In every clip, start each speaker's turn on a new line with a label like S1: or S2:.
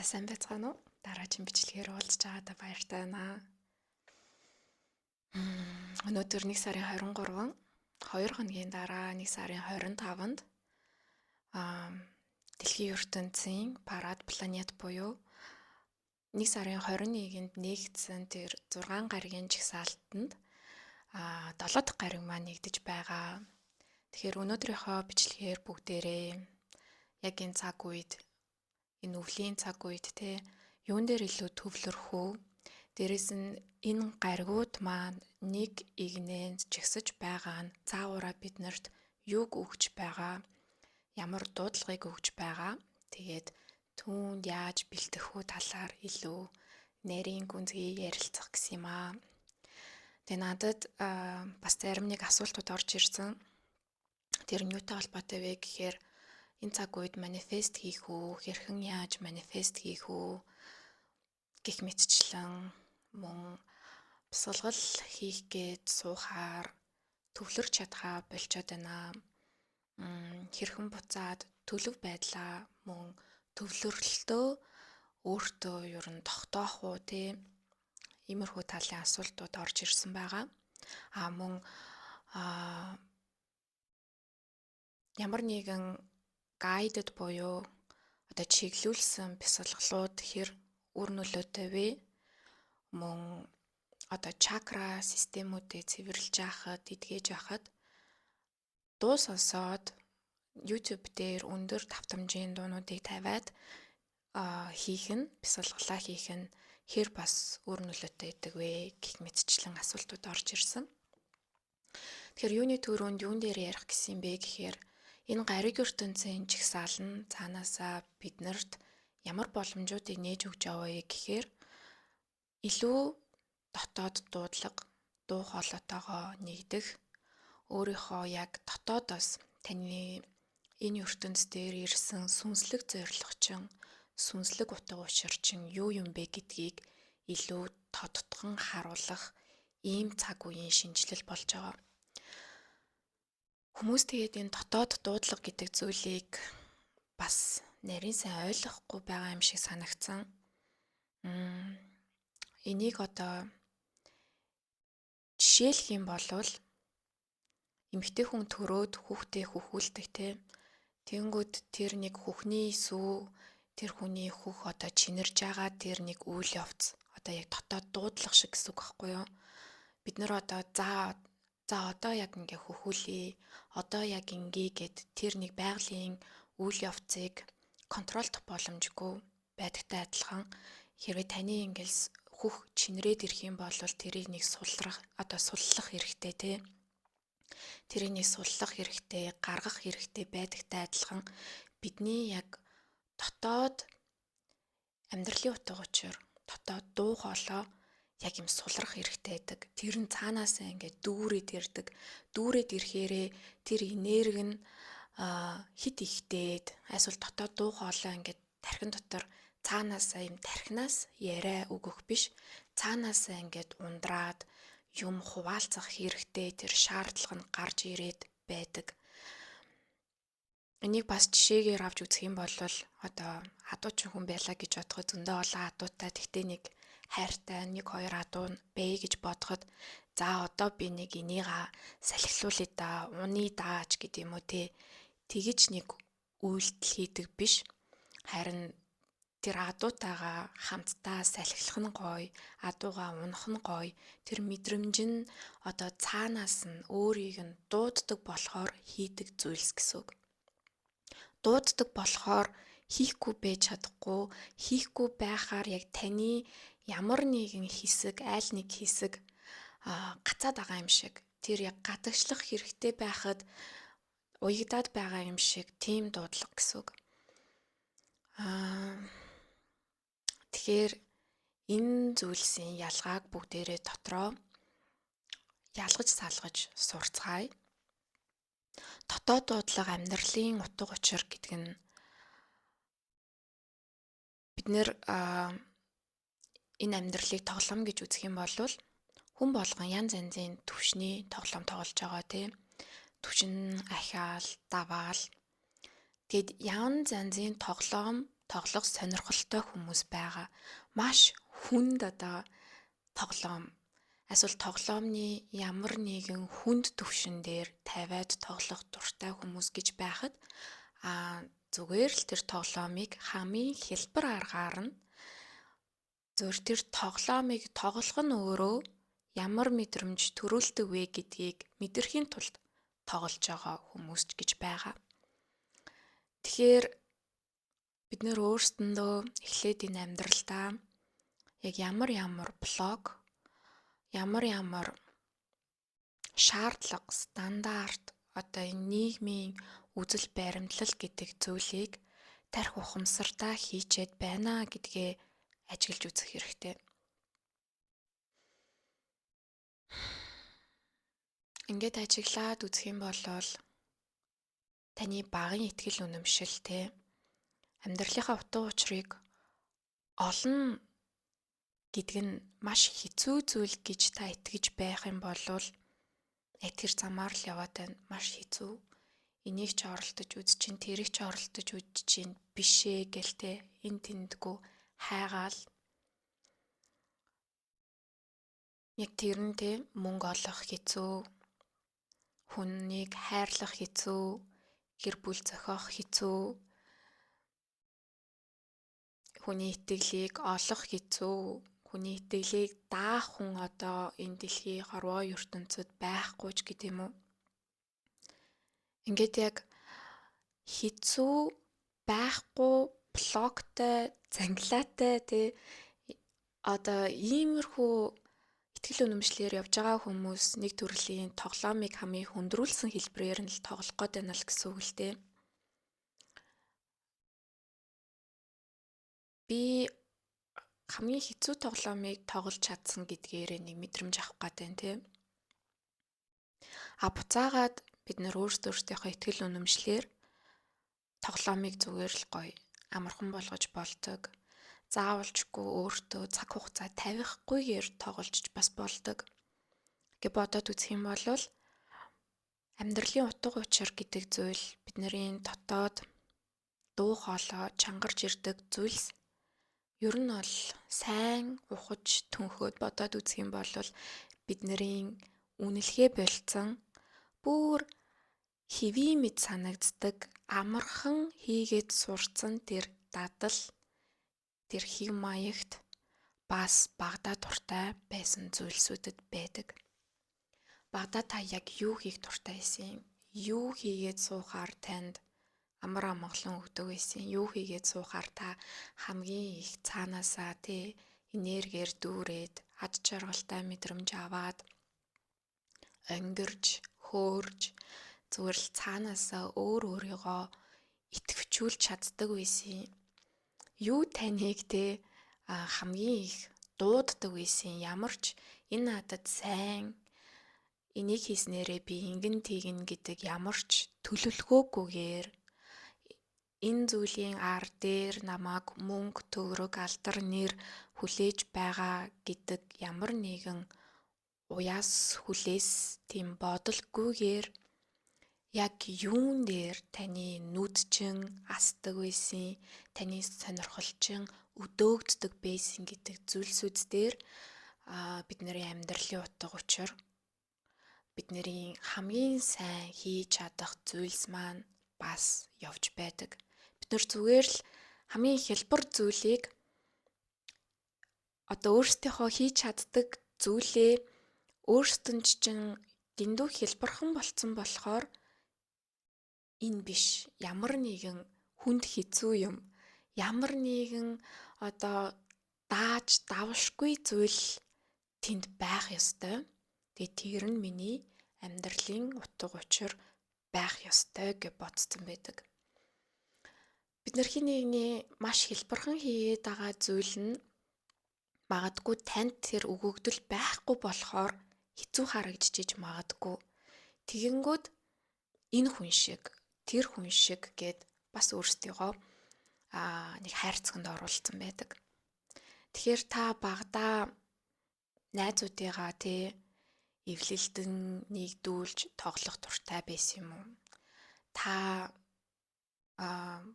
S1: Та сайн байцгаана уу? Дараагийн бичлэгээр уулзч байгаадаа баяртай байна. Өнөөдөр 1 сарын 23, 2 хоногийн дараа 1 сарын 25-нд аа Дэлхийн ертөнцийн парад планет буюу 1 сарын 21-нд нэгдсэн тэр 6 гаригийн жагсаалтанд 7 дахь гариг маань нэгдэж байгаа. Тэгэхээр өнөөдрийнхөө бичлэгээр бүгдээрээ яг энэ цаг үед энэ өвлийн цаг үед те юун дээр илүү төвлөрөх үү? Дээрэс нь энэ гаригууд маань нэг игнэнд жигсэж байгаа нь цаагаараа биднэрт юг өгч байгаа? Ямар дуудлагыг өгч байгаа? Тэгээд түүнд яаж бэлтэх үү талаар илүү нарийн гүнзгий ярилцах гэсэн юм аа. Тэгээ надад бас зарим нэг асуултууд орж ирсэн. Тэр нь юутай холбоотой вэ гэхээр энэ цаг үед манифест хийх үү, хэрхэн яаж манифест хийх үү гэх мэтчлэн мөн бясалгал хийх гээд суухаар төвлөрч чадхаа болчиход байна. Хэрхэн буцаад төлөв байдлаа мөн төвлөрлөлтөө өөртөө ер нь тогтоох уу те иймэрхүү талын асуултууд орж ирсэн байгаа. Мөн ямар нэгэн гайдд буюу одоо чиглүүлсэн бясалгалууд хэр үр нөлөөтэй вэ? Мөн одоо чакра системүүдийг цэвэрлж яхад, эдгэж яхад дуу сонсоод YouTube дээр өндөр давтамжийн дуунуудыг тавиад хийх нь бясалгалаа хийх нь хэр бас үр нөлөөтэй байдаг вэ гэх мэтчлэн асуултууд орж ирсэн. Тэгэхээр юуны төрөнд юун дээр ярих гэсэн бэ гэхээр энэ гариг ертөнцийн жигсаал нь цаанаасаа биднэрт ямар боломжуудыг нээж өгч байгаа вэ гэхээр илүү дотоод дуудлага, дуу хоолойтойгоо нэгдэх, өөрийнхөө яг дотоодоос таны энэ ертөнц дээр ирсэн сүнслэг зорилгочин, сүнслэг утга учирчин юу юм бэ гэдгийг илүү тодтгон харуулах ийм цаг үеийн шинжилэл болж байгаа. Хүмүүс тэгээд энэ дотоод дуудлага гэдэг зүйлийг бас нарийн сайн ойлгохгүй байгаа юм шиг санагдсан. Энийг одоо жишээлх юм бол эмэгтэй хүн төрөөд хүүхдээ хөхүүлдэг те. Тэнгүүд тэр нэг хүүхний сүү тэр хүний хөх одоо чинэрж байгаа тэр нэг үйл явц одоо яг дотоод дуудлага шиг гэсэн үг байхгүй юу? Бид нэр одоо за одоо яг ингээ хөхүүлээ. Одоо яг ингээ гэд тэр нэг байгалийн үйл явцыг контролдох боломжгүй байдагтай адилхан хэрвээ таны ингээл хөх чинрээд ирэх юм бол тэрийг нэг суллах хэрэгтэй те. Тэрийг нэг суллах хэрэгтэй, гаргах хэрэгтэй байдагтай адилхан бидний яг дотоод амьдралын утга учир, дотоод дуу хоолой яг юм сулрах хэрэгтэй байдаг. Тэр нь цаанаасаа ингээд дүүрээд ирдэг. Дүүрээд ирэхээрээ тэр энерги нь хит ихтээд эсвэл дотоод дуу хоолой ингээд тархин дотор цаанаасаа юм тархинаас яриа өгөх биш. Цаанаасаа ингээд ундраад юм хуваалцах хэрэгтэй тэр шаардлага нь гарч ирээд байдаг. Энийг бас жишээгээр авч үзэх юм бол одоо адуучин хүн байлаа гэж бодоход зөндөө олон адуутай тэгтээ нэг хайртай 1-2 адуу бай гэж бодоход за одоо би нэг энийг салхилуулъя да, уны дааж гэдэг юм уу те. Тэгэж нэг үйлдэл хийдэг биш. Харин тэр адуутайгаа хамтдаа салхилах нь гоё, адуугаа унах нь гоё. Тэр мэдрэмж нь одоо цаанаас нь өөрийг нь дууддаг болохоор хийдэг зүйлс гэсэн үг. Дууддаг болохоор хийхгүй байж чадахгүй, хийхгүй байхаар яг таны ямар нэгэн хэсэг, аль нэг хэсэг гацаад байгаа юм шиг. Тэр яг гадагшлах хэрэгтэй байхад уягдаад байгаа юм шиг тийм дуудлага гэсэн үг. Тэгэхээр энэ зүйлсийн ялгааг бүгдээрээ дотроо ялгаж салгаж сурцгаая. Дотоод дуудлага амьдралын утга учир гэдэг нь бид нэр энэ амьдралыг тоглоом гэж үзэх юм бол хүн болгон янз янзын төвшний тоглоом тоглож байгаа тийм. Төвшин ахаал, даваал. Тэгэд янз янзын тоглоом тоглох сонирхолтой хүмүүс байгаа. Маш хүнд одоо тоглоом. Эсвэл тоглоомны ямар нэгэн хүнд түвшин дээр тавиад тоглох дуртай хүмүүс гэж байхад зүгээр л тэр тоглоомыг хамгийн хялбар аргаар нь зөвхөн тэр тоглоомыг тоглох нь өөрөө ямар мэдрэмж төрүүлдэг вэ гэдгийг мэдрэхийн тулд тоглож байгаа хүмүүс ч гэж байгаа. Тэгэхээр бид нөр өөрсдөндөө эхлээд энэ амьдралдаа яг ямар блок, ямар шаардлага, стандарт одоо энэ нийгмийн үзэл баримтлал гэдэг зүйлийг тарих ухамсартаа хийчээд байна гэдгээ ажиглаж үзэх хэрэгтэй. Ингээд ажиглаад үзэх юм бол таны багын итгэл үнэмшил амьдралынхаа утга учирыг олно гэдэг нь маш хэцүү зүйл гэж та итгэж байх юм бол яг тэр замаар л яваад байна. Маш хэцүү. Энийг ч оролдож үз чинь, тэрийг ч оролдож үз чинь бишээ гэлтэй энэ тэндгүү хайгаал. Яг тэр нь мөнгө олох хэцүү, хүнийг хайрлах хэцүү, гэр бүл зохиох хэцүү, хүний итгэлийг олох хэцүү, хүний итгэлийг даах хүн одоо энэ дэлхийн хорвоо ертөнцид байхгүй ч гэдэм юм уу. Ингээд яг хэцүү, байхгүй, блоктой, зангилаатай одоо иймэрхүү итгэл үнэмшлэр явж байгаа хүмүүс нэг төрлийн тоглоомыг хамгийн хүндрүүлсэн хэлбэрээр нь л тоглох гээд байна л гэсэн үг л дээ. Би хамгийн хэцүү тоглоомыг тоглож чадсан гэдгээрээ нэг мэдрэмж авах гээд байна тийм. Буцаагаад бид нөр өөрсдийнхөө итгэл үнэмшлэр тоглоомыг зүгээр л гоё амархан болгож болдог. Заавалжгүй өөртөө цаг хугацаа тавихгүйгээр тоглож бас болдог. Гэ бодоод үзэх юм бол амьдралын утга учир гэдэг зүйл бидний дотоод дуу хоолой чангарч ирдэг зүйлс ер нь бол сайн ухаж түнхөөд бодоод үзэх юм бол бидний үнэлгээ болцсон бүр хэвийн мэд санагддаг амархан хийгээд сурцсан тэр дадал тэр хэв маягт бас багадаа дуртай байсан зүйлсүүдэд байдаг. Багадаа та яг юу хийх дуртай байсан? Юу хийгээд суухаар танд амар амгалан өгдөг байсан? Юу хийгээд суухаар та хамгийн их цаанаасаа энергиэр дүүрээд ад жаргалтай мэдрэмж аваад өнгөрж, хөөрж зүгээр л цаанаасаа өөрийгөө итгэвчүүлж чаддаг байсан? Юу таныг хамгийн их дууддаг байсан? Ямар ч энэ надад сайн, энийг хийснээрээ би ингэн тэгнэ гэдэг ямар ч төлөвлөгөөгүйгээр энэ зүйлийн ар дээр намайг мөнгө, төгрөг, алдар нэр хүлээж байгаа гэдэг ямар нэгэн уяас хүлээс тийм бодолгүйгээр яг юун дээр таны нүдчин асдаг байсан, таны сонирхолчин өдөөгддөг байсан гэдэг зүйлсүүд дээр бидний амьдралын утга учир бидний хамгийн сайн хийж чадах зүйлс маань бас явж байдаг. Бид нар зүгээр л хамгийн хялбар зүйлийг одоо өөрсдийнхөө хийж чаддаг зүйлээ өөрсдөнд чинь дэндүү хялбархан болцсон болохоор энэ биш. Ямар нэгэн хүнд хэцүү юм, ямар нэгэн одоо дааж давшгүй зүйл тэнд байх ёстой. Тэгээ тэр нь миний амьдралын утга учир байх ёстой гэж бодсон байдаг. Бид нар хин нэгний маш хэлбэрхэн хийгээд байгаа зүйл нь магадгүй танд тэр өгөгдөл байхгүй болохоор хэцүү харагдчихэж магадгүй. Тэгэнгүүт энэ хүн шиг, тэр хүн шиг гэд бас өөрсдийгөө нэг хайрцагт оруулсан байдаг. Тэгэхээр та багадаа найзуудыгаа эвлэлдэн нэгдүүлж тоглох дуртай байсан юм уу? Та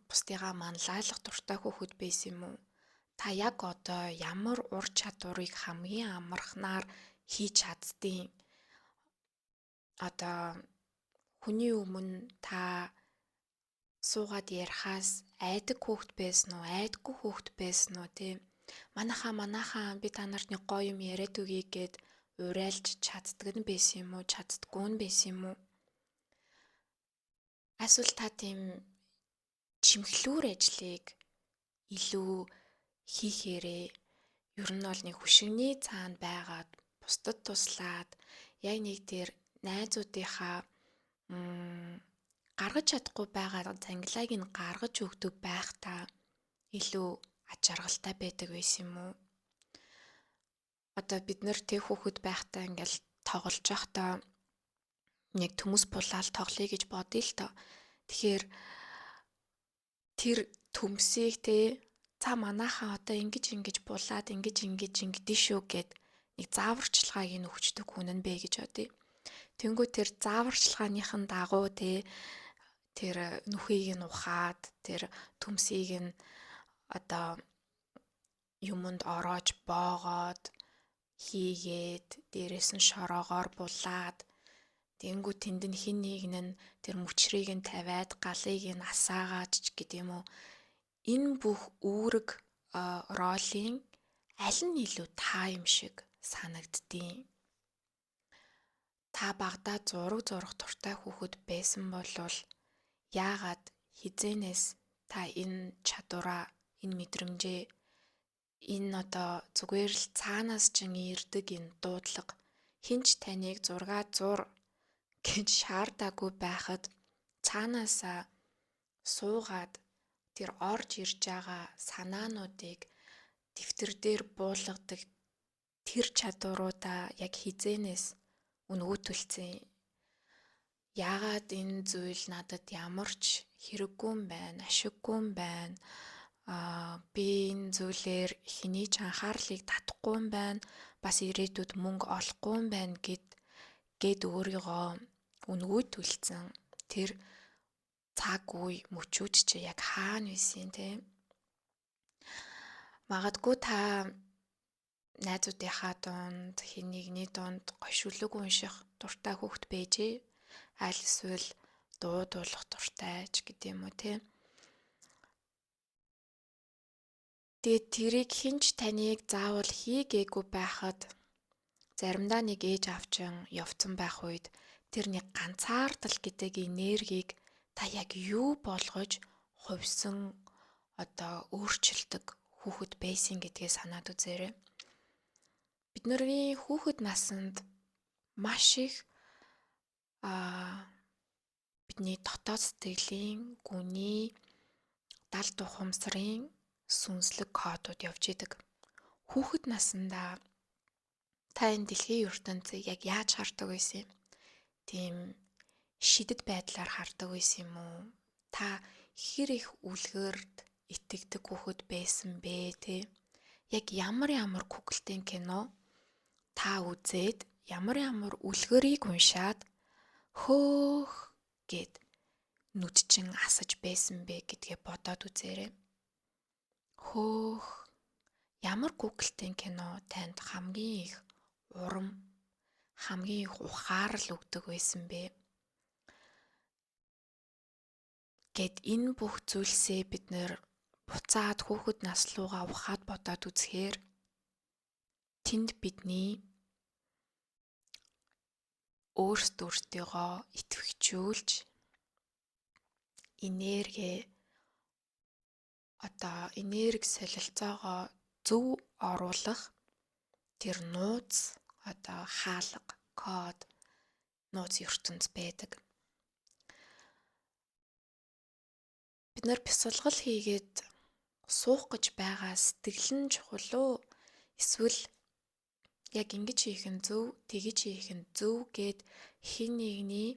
S1: бусдыгаа манлайлах дуртай хүүхэд байсан юм уу? Та яг одоо ямар ур чадварыг хамгийн амархнаар хийж чаддیں۔ Одоо хүний өмнө та суугаад ярихаас айдаг хүүхэд байсан уу, айдаггүй хүүхэд байсан уу тийм. Манайхаа би та нарт нэг гоё юм яриад өгье гэд урайлж чаддаг нь байсан юм уу, чаддаггүй нь байсан юм уу? Эсвэл та тийм чимхлүүр ажлыг илүү хийхээрээ ер нь бол нэг хөшигний цаанд байгаад бусдад туслаад яг нэг тэр найзуудынхаа гаргаж чадахгүй байгаа зангилааг нь гаргаж өгдөг байх та илүү ач жаргалтай байдаг байсан юм уу? Одоо бид нэр тэг хүүхэд байхдаа ингээл тоглож байхдаа нэг төмөс булаал тоглоё гэж бодъё л тоо. Тэгэхээр тэр төмсийг за манайхаа одоо ингэж булаад ингэдэж шүү гэд нэг зааварчилгааг нь өгчдөг хүн нь бэ гэж бодъё. Тэнгүү тэр зааварчилгааныхын дагуу тэр нүхийг нь ухаад тэр төмсийг нь одоо юмд ороож боогоод хийгээд дээрээс нь шороогоор булаад тэнгүү тэнд нь хин нэг нь тэр мөчрийг нь тавиад галыг нь асаагаад ч гэдэг юм уу. Энэ бүх үүрэг ролын аль нь илүү та юм шиг санагддیں۔ Та багадаа зураг зурах дуртай хүүхэд байсан болвол яагаад хизээнээс та энэ чадвараа, энэ мэдрэмжээ, энэ одоо зүгээр л цаанаас ч ирдэг энэ дуудлага хинч таныг зургаа зур гэж шаардаагүй байхад цаанаасаа суугаад тэр орж ирж байгаа санаануудыг дэвтэр дээр буулгадаг тэр чадваруудаа яг хизээнээс өнгөтөлцөн. Яагаад энэ зүйл надад ямар ч хэрэггүй юм байна, ашиггүй юм байна. Би энэ зүйлээр хэний ч анхаарлыг татахгүй юм байна. Бас ирээдүйд мөнгө олохгүй юм байна гэд өөрийгөө өнгөтөлцөн. Тэр цаг үе мөчүүд чи яг хаана байсан тийм. Магадгүй та найзуудынхаа дунд хэн нэгний дунд гошүлэг унших дуртай хүүхэд байжээ. Аль эсвэл дуулах дуртай ч гэдэг юм уу тийм. Тэгээд тэрийг хинч таныг заавал хийгээгүй байхад заримдаа нэг ээж авчин явцсан байх үед тэр нэг ганцаардал гэдэг энергийг та яг юу болгож хувьсан одоо өөрчилдөг хүүхэд байсан гэдгээ санаад үзээрэй. Бидний хүүхэд насанд маш их бидний дотоод сэтгэлийн, гүний, далд ухамсарын сүнслэг кодууд явж идэг. Хүүхэд насандаа та энэ дэлхийн ертөнцийг яг яаж хардаг байсан юм? Тийм шидэд байдлаар хардаг байсан юм уу? Та хэр их үлгэрд итгэдэг хүүхэд байсан бэ те? Яг ямар Google-ийн кино та үзээд ямар үлгэрийг уншаад хөөх гэд нүдчин асаж байсан бэ гэдгээ бодоод үзээрэй. Хөөх ямар Google-ийн кино танд хамгийн их урам, хамгийн их ухаарал өгдөг байсан бэ? Гэт энэ бүх зүйлсээ бид нэр буцаад хүүхэд нас руугаа ухаад бодоод үзэхээр тэнд бидний өөрсдөө итгэвчүүлж энерги солилцоогоо зөв оруулах тэр нууц хаалга, код, нууц ертөнц байдаг. Бид нар бясалгал хийгээд суух гэж байгаа сэтгэл нь чухал уу? Эсвэл яг ингэж хийх нь зөв, тэгэж хийх нь зөв гэд хин нэгний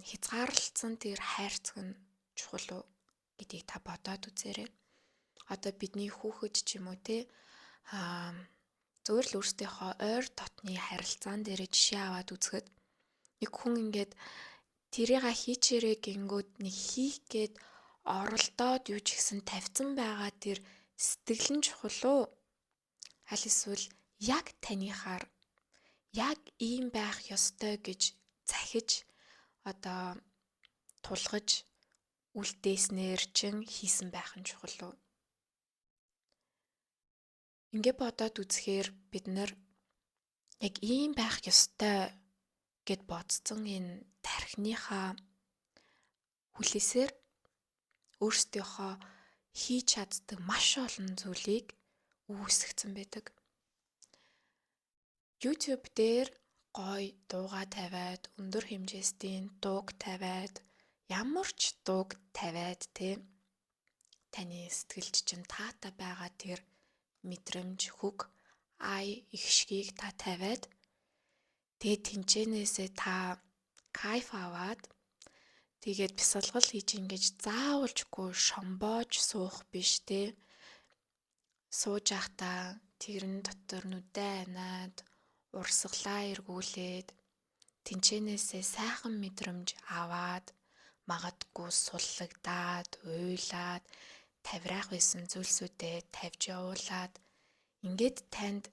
S1: хязгаарлалцсан тэр хайрцаг нь чухал уу гэдгийг та бодоод үзээрэй. Одоо бидний хүүхэд ч юм уу те зөвөр л өөрсдийнхөө ойр дотны харилцаан дээр жишээ аваад үзэхэд нэг хүн ингээд тэрийг хийчээрээ гингүүд нэг хийх гээд оролдоод юу ч гэсэн тавьсан байгаа тэр сэтгэл нь чухал уу? Аль эсвэл яг таныхаар яг ийм байх ёстой гэж захиж одоо тулгаж үлдээснээр чин хийсэн байх нь чухал уу? Ингээ бодоод үзэхээр бид нар яг ийм байх ёстой гэд бодсон энэ тархиныхаа хүлээсээр өөрсдийнхөө хийж чаддаг маш олон зүйлийг үүсгэсэн байдаг. YouTube дээр гоё дууга тавиад, өндөр хэмжээсийн дууг тавиад, ямар ч дууг тавиад таны сэтгэлд чинь таатай байгаа тэр мэдрэмж, хөг, ай, ихшгийг та тавиад тэгээд тэнцэнээсээ та кайф аваад тэгээд бясалгал хийж ингэж заавалжгүй шомбоож суух биш сууж байхдаа тэрэн дотор нүдэ анаад урсгалаа эргүүлээд тэнцэнээсээ сайхан мэдрэмж аваад магадгүй суллагдаад уйлаад тавирах байсан зүйлсүүдээ тавьж явуулаад ингээд танд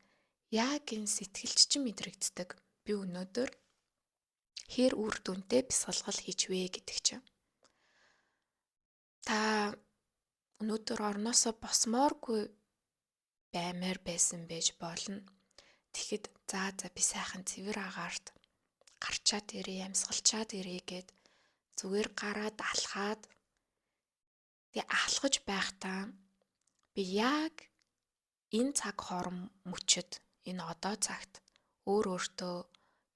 S1: яг энэ сэтгэлч чинь мэдрэгддэг. Би өнөөдөр хэр үр дүнтэй бясалгал хийж вэ гэдэг чинь. Та өнөөдөр орноосоо босмооргүй баймаар байсан байж болно. Тэгэхэд за би сайхан цэвэр агаарт гарчаад ирээ, амьсгалчаад ирээ гэд зүгээр гараад алхаад тэг алхаж байхдаа би яг энэ цаг хором мөчөд энэ одоо цагт өөртөө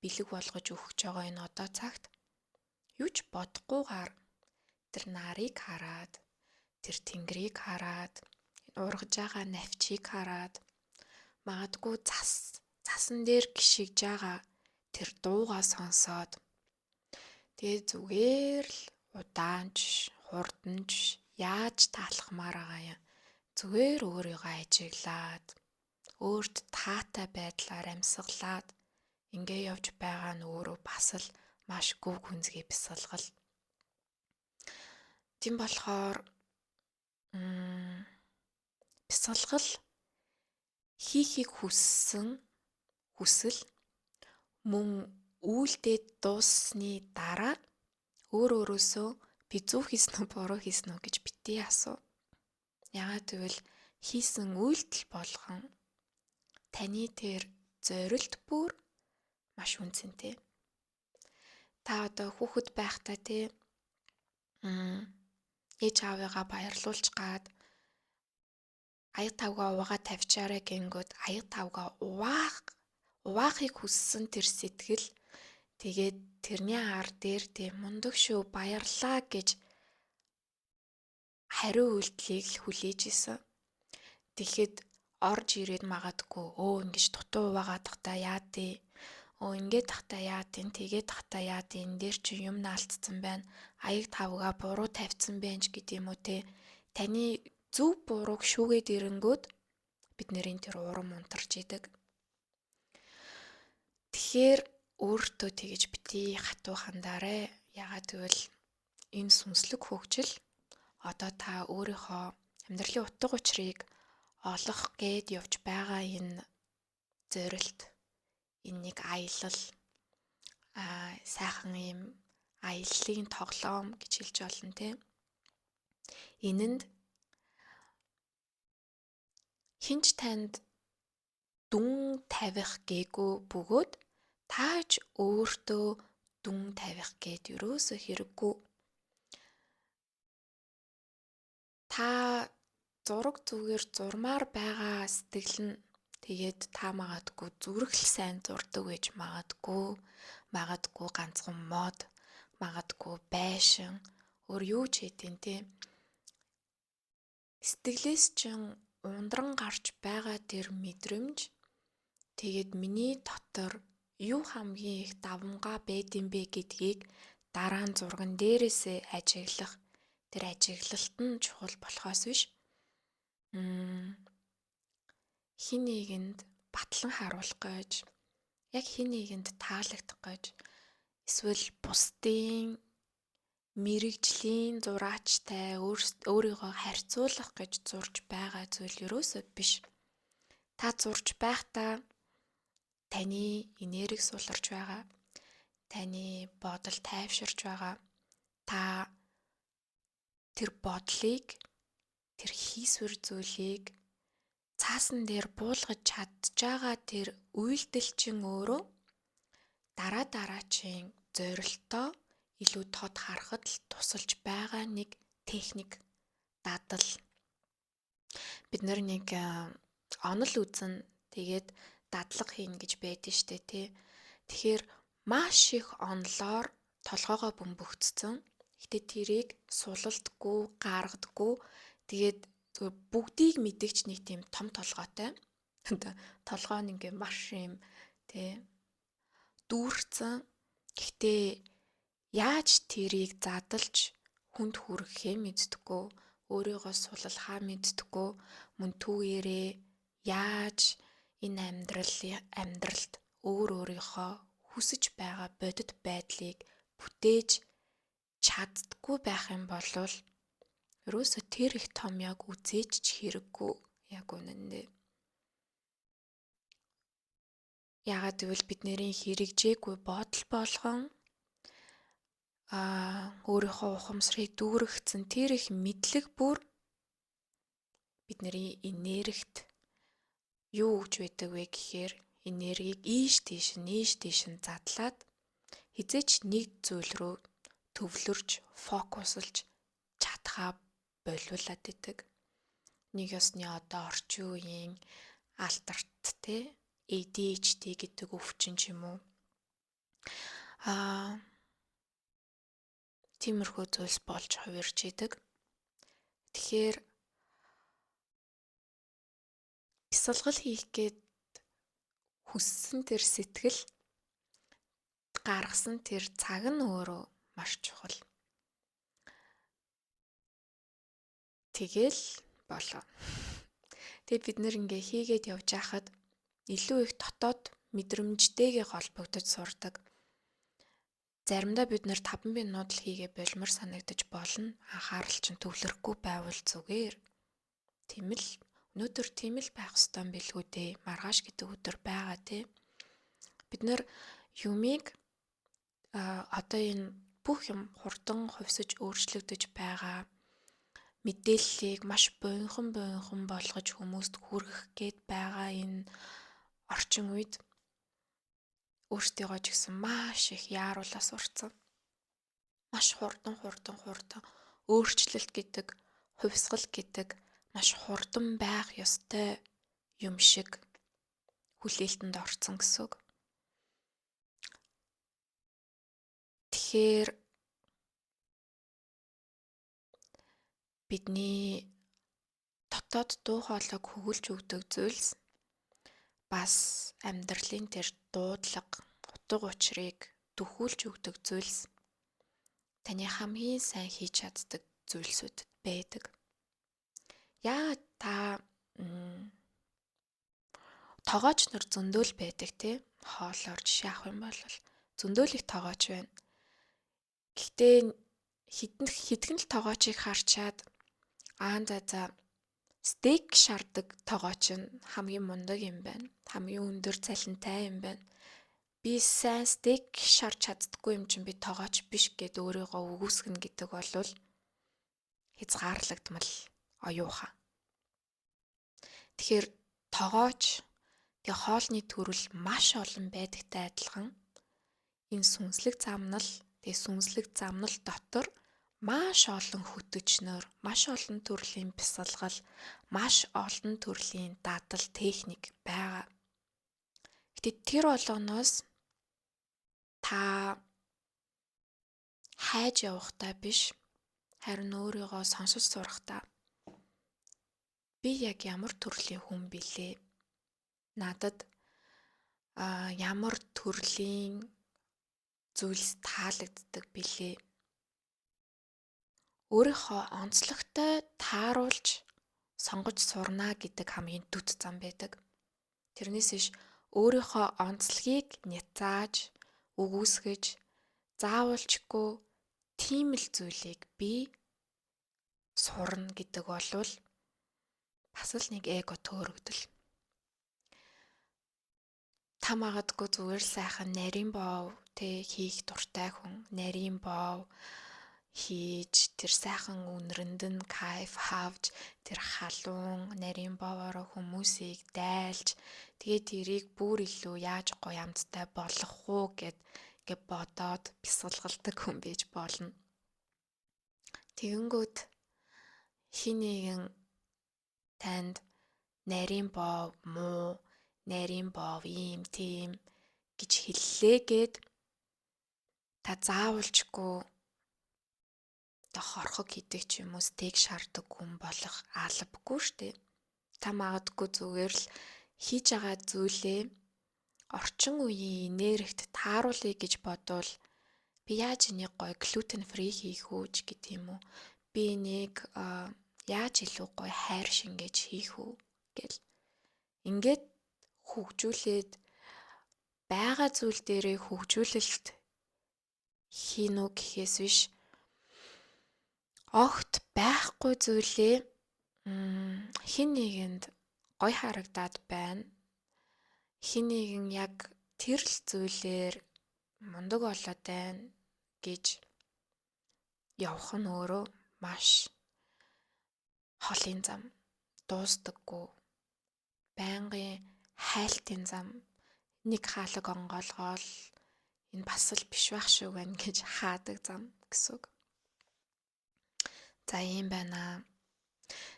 S1: бэлэг болгож өгч байгаа энэ одоо цагт юу ч бодохгүйгээр тэр нарыг хараад, тэр тэнгэрийг хараад, ургаж байгаа навчийг хараад, магадгүй цасан дээр гიშгэж байгаа тэр дуугаа сонсоод тэгээ зүгээр л удаанч, хурданч яаж таалахмаар байгаа юм. Зүгээр өөрийгөө ажиглаад, өөрт таатай байдлаар амьсгалаад ингээ явж байгаа нь өөрөө бас л маш гүн гүнзгий бясалгал. Тийм болохоор бясалгал хийхийг хүсэл мөн үйлдээд дууссаны дараа өөрөөсөө би зөв хийсэн үү буруу хийсэн үү гэж битгий асуу. Яагаад гэвэл хийсэн үйлдэл болгон таны тэр зорилт бүр маш үнцэнтэй. Та одоо хүүхэд байхдаа ээж аавыгаа баярлуулж гад аяг тавгаа уугаа тавьчаарэ гингүүд аяг тавгаа уwaахыг хүссэн тэр сэтгэл тэгээд тэрний ар дээр мундаг шүү баярлаа гэж хариу үйлдэлийг л хүлээж исэн. Тэгэхэд орж ирээд магадгүй ингэж дутуу уугаа тахта яадээ. Ингээд тахта яадیں, тэгээд тахта яадیں, энэ дээр чи юм наалтсан байна. Аяг тавгаа буруу тавьсан байж гэдэг юм уу Таны зөв бурууг шүүгээд ирэнгүүт бид нарын тэр урам унтарч идэг. Тэгэхээр өөртөө тэгэж битгий хатуу хандаарэ. Ягаад гэвэл энэ сүнслэг хөгжил одоо та өөрийнхөө амьдралын утга учирыг олох гээд явж байгаа энэ зорилт, энэ нэг аялал, сайхан юм аяллалын тоглоом гэж хэлж болно Энэнд хинч танд дүн тавих гээгүй бөгөөд тааж өөртөө дүн тавих гээд юусоо хэрэггүй. Та зураг зүгээр зурмаар байгаа сэтгэл нь тэгээд та магадгүй зүрхэл сайн зурдаг гэж магадгүй ганцхан мод, магадгүй байшин, өөр юу ч хийдин Сэтгэлээс чинь ундран гарч байгаа тэр мэдрэмж тэгээд миний дотор юу хамгийн их давмгаа байдсан бэ гэдгийг дараа нь зурган дээрээсээ ажиглах тэр ажиглалт нь чухал болохоос биш хин нэгэнд батлан харуулах гэж яг хин нэгэнд таалагдах гэж эсвэл бусдын мэрэгжлийн зураачтай өөрийгөө харьцуулах гэж зурж байгаа зүйл ерөөсөө биш. Та зурж байхдаа таны энерги суларч байгаа, таны бодол тайвширч байгаа. Та тэр бодлыг, тэр хийсвэр зүйлийг цаасан дээр буулгаж чадж байгаа тэр үйлдэлчин өөрөө дараачийн зорилтоо илүү тод харахад л тусалж байгаа нэг техник, дадал. Бид нэг онол үзэн тэгээд дадлага хийн гэж байдэн штэ тий. Тэгэхээр маш их онлоор толгоогоо бөмбөгцсөн. Гэтэ тэрийг сулалдаггүй, гаргадаггүй. Тэгээд бүгдийг мэдэгч нэг тийм том толгойтой. Толгой нь ингээ маш юм тий дүүрсэн. Гэхдээ яаж тэрийг задалж хүнд хүрэхээ мэддэггүй, өөрийгөө суллахаа мэддэггүй, мөн түүгээрээ яаж энэ амьдралд өөрийнхөө хүсэж байгаа бодит байдлыг бүтээж чаддаггүй байх юм бол ерөөсө тэр их том яг үзээч ч хэрэггүй яг үнэндээ. Яагаад гэвэл бидний хэрэгжээгүй бодол болгон өөрийнхөө ухамсарыг дүүргэсэн тэр их мэдлэг бүр бидний энергит юу гэж байдаг вэ гэхээр энергийг ийш тийш нь задлаад хизээч нэг зүйл рүү төвлөрж фокуслж чадхаа болиулаад идэг. Нэг ёсны одоо орчин үеийн алдарт те ADHD гэдэг өвчин ч юм уу. Тиймэрхүү зүйлс болж хувирч идэг. Тэгэхээр бясалгал хийх гээд хүссэн тэр сэтгэл гаргасан тэр цаг нь өөрөө маш чухал. Тэгэл болоо. Тэгээд бид нэр ингээ хийгээд явж байхад илүү их дотоод мэдрэмжтэйгээ холбогдож сурдаг. Заримдаа бид нэр 5 минут л хийгээ болмор санагдаж болно. Анхаарал чинь төвлөрөхгүй байвал зүгээр. Тийм л өнөөдөр тийм л байх ёстой юм билгүй дээ. Маргааш гэдэг өдөр байгаа тий. Бид нэр юмыг одоо энэ бүх юм хурдан хувьсаж өөрчлөгдөж байгаа мэдээллийг маш буянхан болгож хүмүүст хүргэх гээд байгаа энэ орчин үед өөртөө ч гэсэн маш их яаруулаас урцсан. Маш хурдан өөрчлөлт гэдэг, хувьсгал гэдэг маш хурдан байх ёстой юм шиг хүлээлтэнд орсон гэсэн үг. Тэгэхээр бидний дотоод дуу хоолойг хөгүүлж өгдөг зүйлс бас амьдралын тэр дуудлага, утга учирыг дөхүүлж өгдөг зүйлс таны хамгийн сайн хийж чаддаг зүйлсүүдэд байдаг. Яагаад та тогооч нар зөндөөл байдаг тий? Хоолоор жишээ авах юм бол зөндөөл их тогооч байна. Гэхдээ хитгэн л тогоочийг харчаад за стейк шардаг тогооч нь хамгийн мундаг юм байна. Хамгийн өндөр цалинтай юм байна. Би сайн стейк шарч чаддаггүй юм чинь би тогооч биш гэд өөрийгөө үгүйсгэн гэдэг бол хязгаарлагдмал оюухан. Тэгэхээр тогооч тэгээ хоолны төрөл маш олон байдагтай адилхан энэ сүнслэг замнал дотор маш олон хөтөчнөр, маш олон төрлийн бясалгал, маш олон төрлийн дадал техник байгаа. Гэтэ тэр болгоноос та хайж явахтаа биш, харин өөрийгөө сонсож сурахтаа би яг ямар төрлийн хүн билээ? Надад ямар төрлийн зүйлс таалагддаг билээ? Өөрийнхөө онцлогтой тааруулж сонгож сурна гэдэг хамгийн дүт зам байдаг. Тэрнээс биш өөрийнхөө онцлогийг няцааж, үгүйсгэж, заавалчгүй тийм л зүйлийг би сурна гэдэг болвол бас л нэг эго төөрөгдөл. Та магадгүй зүгээр сайхан нарийн бов хийх дуртай хүн, нарийн бов хийж тэр сайхан үнэрэнд нь кайф авч тэр халуун нарийн бовоороо хүмүүсийг дайлж тэгээд тэрийг бүр илүү яаж гоёамттай болгох уу гэд бодоод бясалгалдаг хүн байж болно. Тэгэнгүүт хин нэгэн танд нарийн бов муу, нарийн бов ийм тийм гэж хэллээгээд та заавалчгүй хорхог хийдэг ч юм уу стейк шаарддаг хүн болох албагүй штэ. Та магадгүй зүгээр л хийж байгаа зүйлээ орчин үеийн энергит тааруулъя гэж бодвол би яаж энийг гоё глютен фри хийх үү гэдэг юм уу? Би энийг яаж илүү гоё хайр шингээж хийх үү гэл. Ингээд хөгжүүлээд байгаа зүйл дээрээ хөгжүүлэлт хийн үү гэхээс биш огт байхгүй зүйлээ хин нэгэнд гоё харагдаад байна. Хин нэгэн яг тэр л зүйлээр мундаг болоод байна гэж явах нь өөрөө маш холын зам, дуустдаггүй, байнгын хайлтын зам, нэг хаалга онгоолгоол энэ бас л биш байх шиг байна гэж хаадаг зам гэсэн үг. За ийм байна.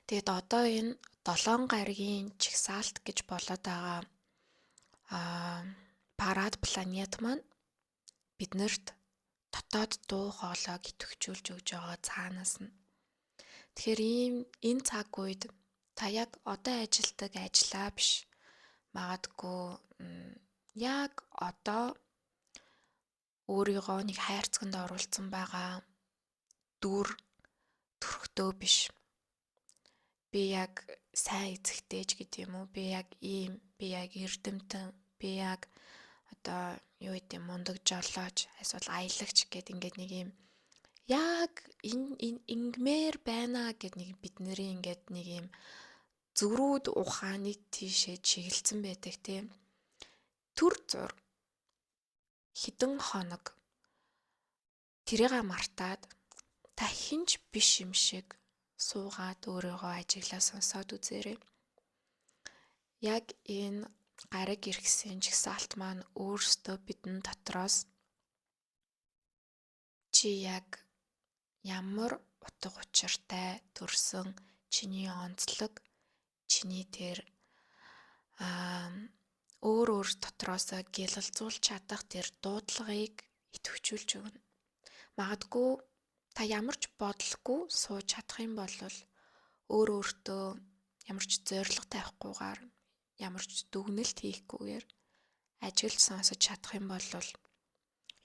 S1: Тэгэд одоо энэ 7 гаригийн чагсаалт гэж болоод байгаа парад планет маань биднэрт дотоод дуу хоолойг идэвхжүүлж өгж байгаа цаанаас нь. Тэгэхээр энэ цаг үед та яг одоо ажилдаг ажлаа биш магадгүй яг одоо өөрийгөө нэг хайрцагт оруулсан байгаа төрхтөө биш. Би яг сайн эзэгтэйч гэдэг юм уу? Би яг ийм, би яг эрдэмтэн, би яг одоо юу гэдэг мундаг жолооч, эсвэл аялагч гэд ингээд нэг юм яг ингмээр байна гэд нэг бидний ингээд нэг юм зүрүүд ухааныг тийшээ чиглэлсэн байдаг тийм. Түр зур хідэн хоног тэрийг мартаад та хинч биш юм шиг суугаад өөрийгөө ажиглаа сонсоод үзээрэй. Яг энэ гариг иргэсэн чагсаалт маань өөрсдөө бидэн дотроос чи яг ямар утга учиртай төрсөн чиний онцлог, чиний тэр өөр дотроосоо гялалзуулж чадах тэр дуудлагыг идэвхжүүлж өгнө. Магадгүй та ямар ч бодлогүй сууж чадах юм бол өөртөө ямар ч зориг тавихгүйгээр ямар ч дүгнэлт хийхгүйгээр ажиглж сонсож чадах юм бол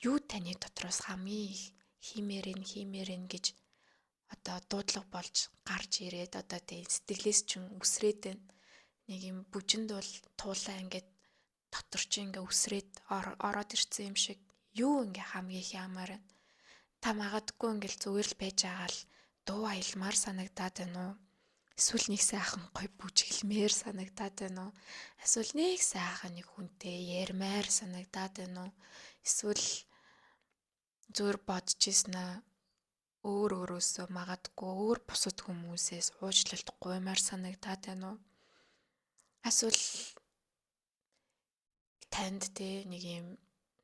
S1: юу таны дотроос хамгийн их хиймээрэн гэж одоо дуудлага болж гарч ирээд одоо тэ сэтгэлээс ч үсрээд байна. Нэг юм бүжинд бол туулаа ингээд дотор чи ингээ үсрээд ороод ирсэн юм шиг юу ингээ хамгийн их ямаар байна. Та магадгүй ингээл зүгээр л байж байгаа л дуу аялмаар санагдаад байна уу? Эсвэл нэг сайхан гой бүжиглмээр санагдаад байна уу? Эсвэл нэг сайхан нэг хүнтэй ярмаар санагдаад байна уу? Эсвэл зүгээр бодож ийснаа өөрөөсөө магадгүй өөр бусад хүмүүсээс уучлалт гуймаар санагдаад байна уу? Эсвэл танд нэг юм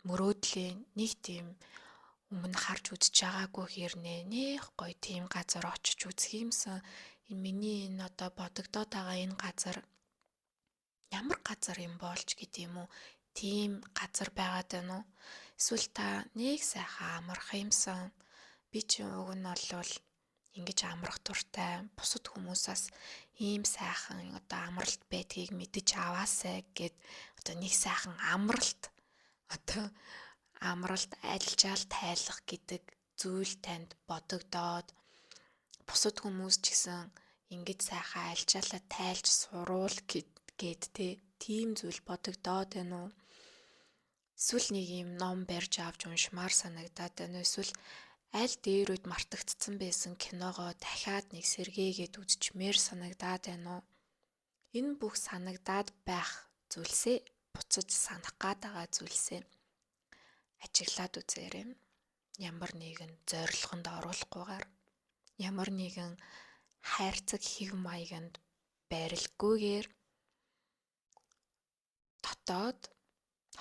S1: мөрөөдлийн нэг тийм өмнө харж үзэж байгаагүй хэрнээ нэх гоё тийм газар очиж үзэх юмсан. Энэ миний энэ одоо бодогдоод байгаа энэ газар ямар газар юм болж гэдэг юм уу? Тийм газар байгаад байна уу? Эсвэл та нэг сайхан амарх юмсан. Би ч уг нь олвол ингэж амрах дуртай. Бусад хүмүүсээс ийм сайхан одоо амралт байдгийг мэдэж аваасай гэд одоо нэг сайхан амралт альжаал тайлах гэдэг зүйл танд бодогдоод бусад хүмүүс ч гэсэн ингэж сайхан альжаалаа тайлж суруул гэд тийм зүйл бодогдоод байна уу? Эсвэл нэг юм ном барьж авч уншмаар санагдаад байна уу? Эсвэл аль дээр үед мартагдсан байсан киногоо дахиад нэг сэргээгээд үзчмээр санагдаад байна уу? Энэ бүх санагдаад байх зүйлсээ буцаж санах гад байгаа зүйлсээ ажиглаад үзээрэй. Ямар нэгэн зорилгонд оруулахгүйгээр, ямар нэгэн хайрцаг хэв маяганд байрлахгүйгээр дотоод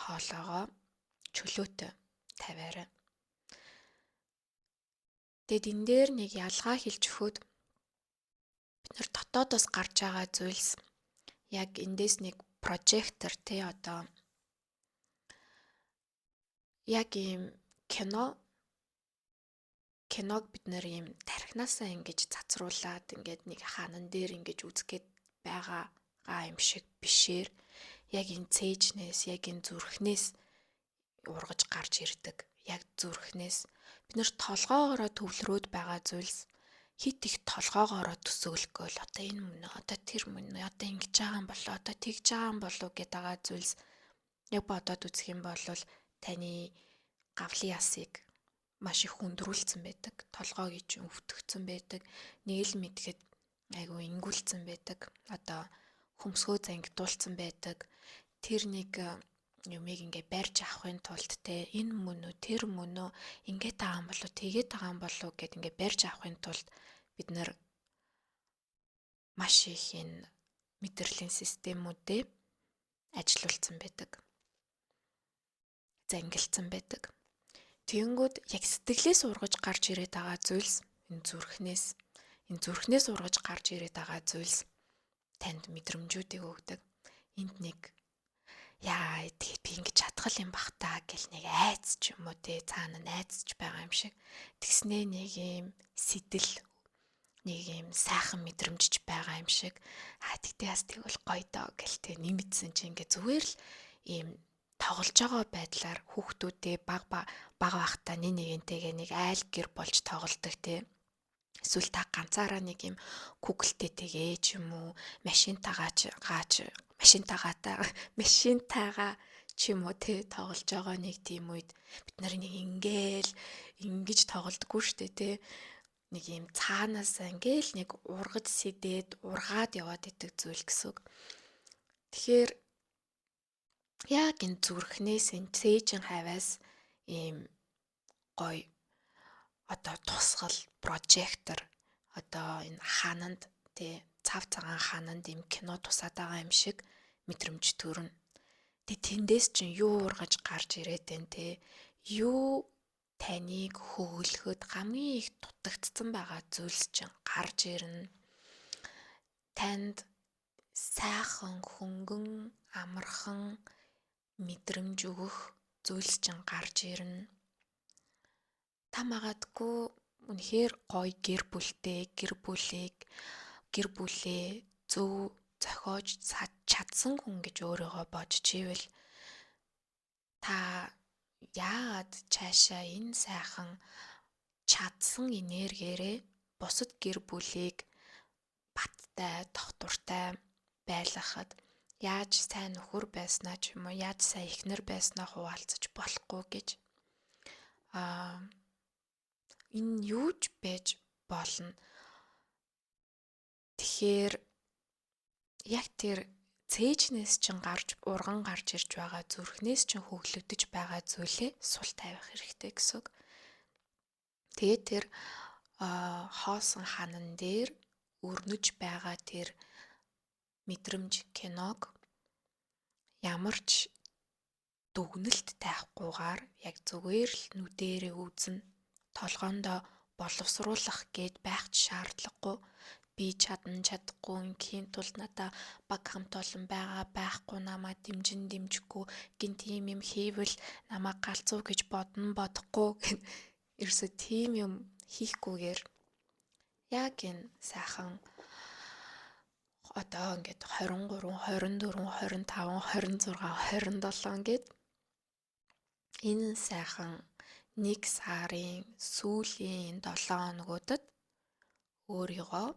S1: хоолоогоо чөлөөтэй тавиарай. Тэгэд энэ дээр нэг ялгаа хэлж өгөхөд бид нар дотоодоос гарч байгаа зүйлс яг эндээс нэг прожектор те одоо яг ийм киног бид нар ийм тархинасаа ингэж цацруулаад ингээд нэг хаанан дээр ингэж үзгээд байгаа юм шиг бишээр яг энэ цээжнээс, яг энэ зүрхнээс ургаж гарч ирдэг. Яг зүрхнээс бид нар толгоогоороо төвлөрөөд байгаа зүйлс хит их толгоогоороо төсөөлгөөл одоо энэ мөн одоо тэр мөн одоо ингэж байгаа юм болоо одоо тэгж байгаа юм болоо гэдэг байгаа зүйлс яг бодоод үзэх юм бол таны гавлын ясыг маш их хүндрүүлсэн байдаг. Толгойг чинь өвтгцэн байдаг. Нэг л мэдхэд айгу ингүүлсэн байдаг. Одоо хөмсгөө зангидуулсан байдаг. Тэр нэг юмыг ингээ барьж авахын тулд те энэ мөн үү тэр мөн үү ингээд байгаа юм болоо тэгээд байгаа юм болоо гэд ингээ барьж авахын тулд бид нар маш их энэ мэдрэлийн системүүдээ ажилуулсан байдаг. Зангилсан байдаг. Тэгэнгүүт яг сэтгэлээс ургаж гарч ирээд байгаа зүйлс энэ зүрхнээс ургаж гарч ирээд байгаа зүйлс танд мэдрэмжүүдийг өгдөг. Энд нэг яа тэгээд би ингэж чадхал юм бах таа гэл нэг айц ч юм уу те цаана найзч байгаа юм шиг тэгснээ нэг юм сэтэл нэг юм сайхан мэдрэмжж байгаа юм шиг тэгтээ бас тэгвэл гоё доо гэл те нэмэтсэн чи ингээ зүгээр л ийм тоглож байгаа байдлаар хүүхдүүдээ бага байхдаа нэгэнтэйгээ нэг айл гэр болж тоглодог те эсвэл та ганцаараа нэг юм Google-тэйгээ ч юм уу машинтайгаа ч юм уу те тоглож байгаа нэг тийм үед бид нар нэг ингэж тоглодгоо штэ те нэг юм цаанаас ингээл нэг ургаж сэдээд ургаад яваад идэг зүйл гэсэн үг. Тэгэхээр яг энэ зүрхнээс энэ цээжин хаваас ийм гоё одоо тусгал прожектор одоо энэ хаананд тий цав цагаан хаананд ийм кино тусаад байгаа юм шиг мэдрэмж төрнө. Тэг тэндээс чинь юу ургаж гарч ирээд байна те юу таныг хөглөхөд хамгийн их дутагдсан байгаа зүйлс чинь гарч ирнэ. Танд сайхан хөнгөн амархан мэдрэмж өгөх зүйлс чинь гарч ирнэ. Та магадгүй үнэхээр гоё гэр бүлээ зөв зохиож чадсан хүн гэж өөрийгөө бодож ивэл та яагаад цаашаа энэ сайхан чадсан энергиэрээ бусад гэр бүлийг баттай, тогтвортой байлгахад яаж сайн нөхөр байснаа ч юм уу яаж сайн эхнэр байснаа хуваалцаж болохгүй гэж энэ юу ч байж болно. Тэгэхээр яг тэр цээжнээс чинь урган гарч ирж байгаа зүрхнээс чинь хөглөгдөж байгаа зүйлээ сул тавих хэрэгтэй гэсэн үг. Тэгээд тэр хоосон ханан дээр өрнөж байгаа тэр мэдрэмж киног ямар ч дүгнэлт тайхгүйгээр яг зүгээр л нүдэрээ үзнэ. Толгоондоо боловсруулах гээд байх шаардлагагүй. Би чадахгүй инхийн тулд надаа баг хамт олон байхгүй намайг дэмжихгүй гин тийм юм хийвэл намайг галзуу гэж бодохгүй гэн ерөөсө тийм юм хийхгүйгээр яг энэ сайхан одоо ингээд 23, 24, 25, 26, 27 гээд энэ сайхан нэг сарын сүүлийн 7 хоногудад өөрийгөө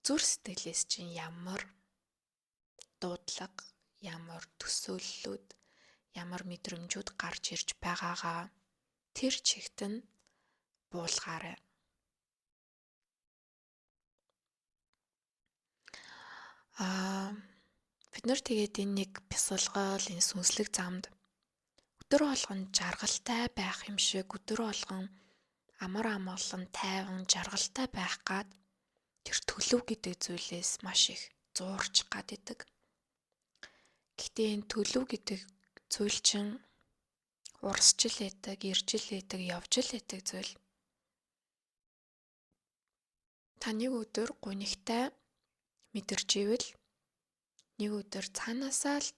S1: зүр сэтгэлээс чинь ямар дуудлага, ямар төсөөллүүд, ямар мэдрэмжүүд гарч ирж байгаагаа тэр чигт нь буулгаарай. Бид нар тэгээд энэ нэг бясалгал, энэ сүнслэг замд өдөр болгон жаргалтай байх юм шиг, өдөр болгон амар амгалан тайван жаргалтай байх гад тэр төлөв гэдэг зүйлээс маш их зуурч гад идэг. Гэхдээ энэ төлөв гэдэг зүйл чинь урсч л байдаг, ирж л байдаг, явж л байдаг зүйл. Та нэг өдөр гунигтай мэдэрч ивэл нэг өдөр цаанаасаа л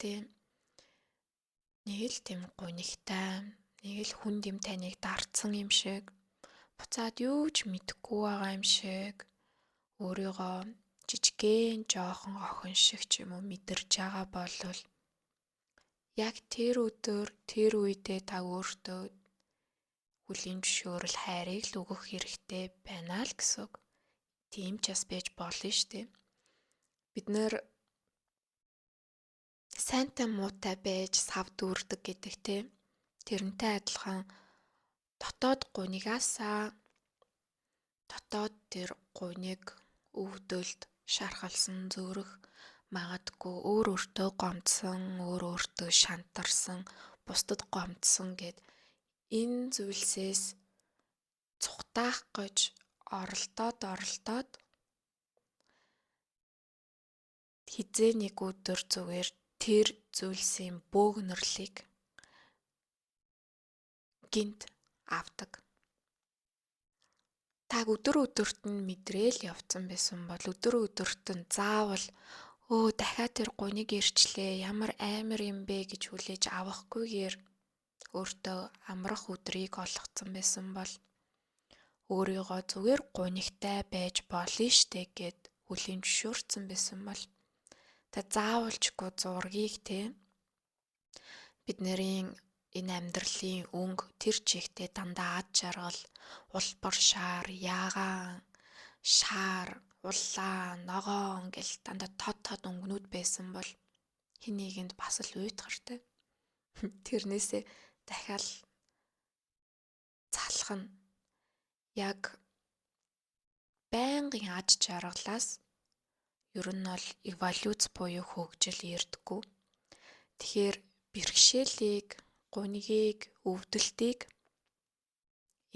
S1: нэг л гунигтай, нэг л хүн дэм таныг дарцсан юм шиг, буцаад юу ч мэдэхгүй байгаа юм шиг, өөрийгөө жижигхэн жоохон охин шиг ч юм уу мэдэрч байгаа болвол яг тэр өдөр, тэр үедээ та өөртөө хүлийн зөвшөөрөл хайрыг л өгөх хэрэгтэй байна л гэсэн үг. Тийм ч бас байж болно шүү дээ. Бид нэр сайнтай муутай байж сав дүүрдэг гэдэг те. Тэрнтэй адилхан дотоод гунигаасаа дотоод тэр гуниг өвдөлд шархалсан зүрх магадгүй өөр өөртөө гомдсон, өөр өөртөө шантарсан, бусдад гомдсон гэд энэ зүйлсээс цухтаах гэж оролдоод хизээ нэг өдөр зүгээр тэр зүйлсийн бөөгнөрлийг гинт авдаг. Та өдөр өдөрт нь мэдрээл явцсан байсан бол өдөр өдөрт нь заавал дахиад тэр гуниг ирчлээ, ямар амар юм бэ гэж хүлээж авахгүйгээр өөртөө амрах өдрийг олгоцсон байсан бол өөрийгөө зүгээр гунигтай байж болно штэ гэд хүлийн зөвшөөрсөн байсан бол та заавалчгүй зургийг бидний энэ амьдралын өнгө тэр чигтээ дандаа ад жаргал, улбар шаар, ягаан, шаар, улаан, ногоон гэл дандаа тод өнгөнүүд байсан бол хин нэгэнд бас л уйтгартай. Тэрнээсээ дахиад залах нь яг байнгын ад жаргалаас ер нь бол эволюц буюу хөгжил ирдэггүй. Тэгэхээр бэрхшээлийг, гунигийг, өвдөлтийг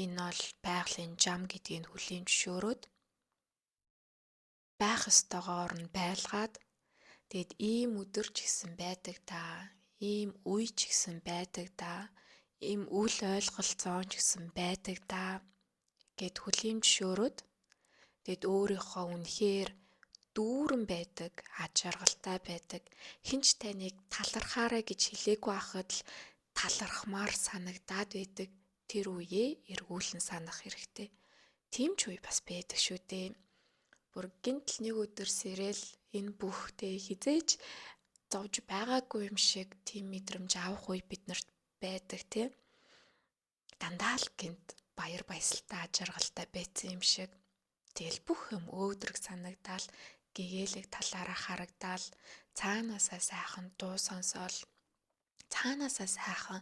S1: энэ бол байгалийн зам гэдгийг хүлийн зөвшөөрөөд байх ёстойгоор нь байлгаад тэгэд ийм өдөр ч гэсэн байдаг да, ийм үе ч гэсэн байдаг да, ийм үл ойлголцоо ч гэсэн байдаг да гэд хүлийн зөвшөөрөөд тэгэд өөрийнхөө үнэхээр дүүрэн байдаг, ад жаргалтай байдаг, хинч таныг талархаарай гэж хэлээгүй байхад л талархмаар санагдаад байдаг тэр үеэ эргүүлэн санах хэрэгтэй. Тийм ч үе бас байдаг шүү дээ. Бүр гинтл нэг өдөр сэрэл энэ бүхтэй хизээж зовж байгаагүй юм шиг тийм мэдрэмж авах үе биднэрт байдаг тий. Дандаа л гинт баяр баясгалтай ад жаргалтай байсан юм шиг. Тэгэл бүх юм өөдрөг санагдаал, гэгээлэг талаараа харагдаал, цаанаасаа сайхан дуу сонсоол, цаанаасаа сайхан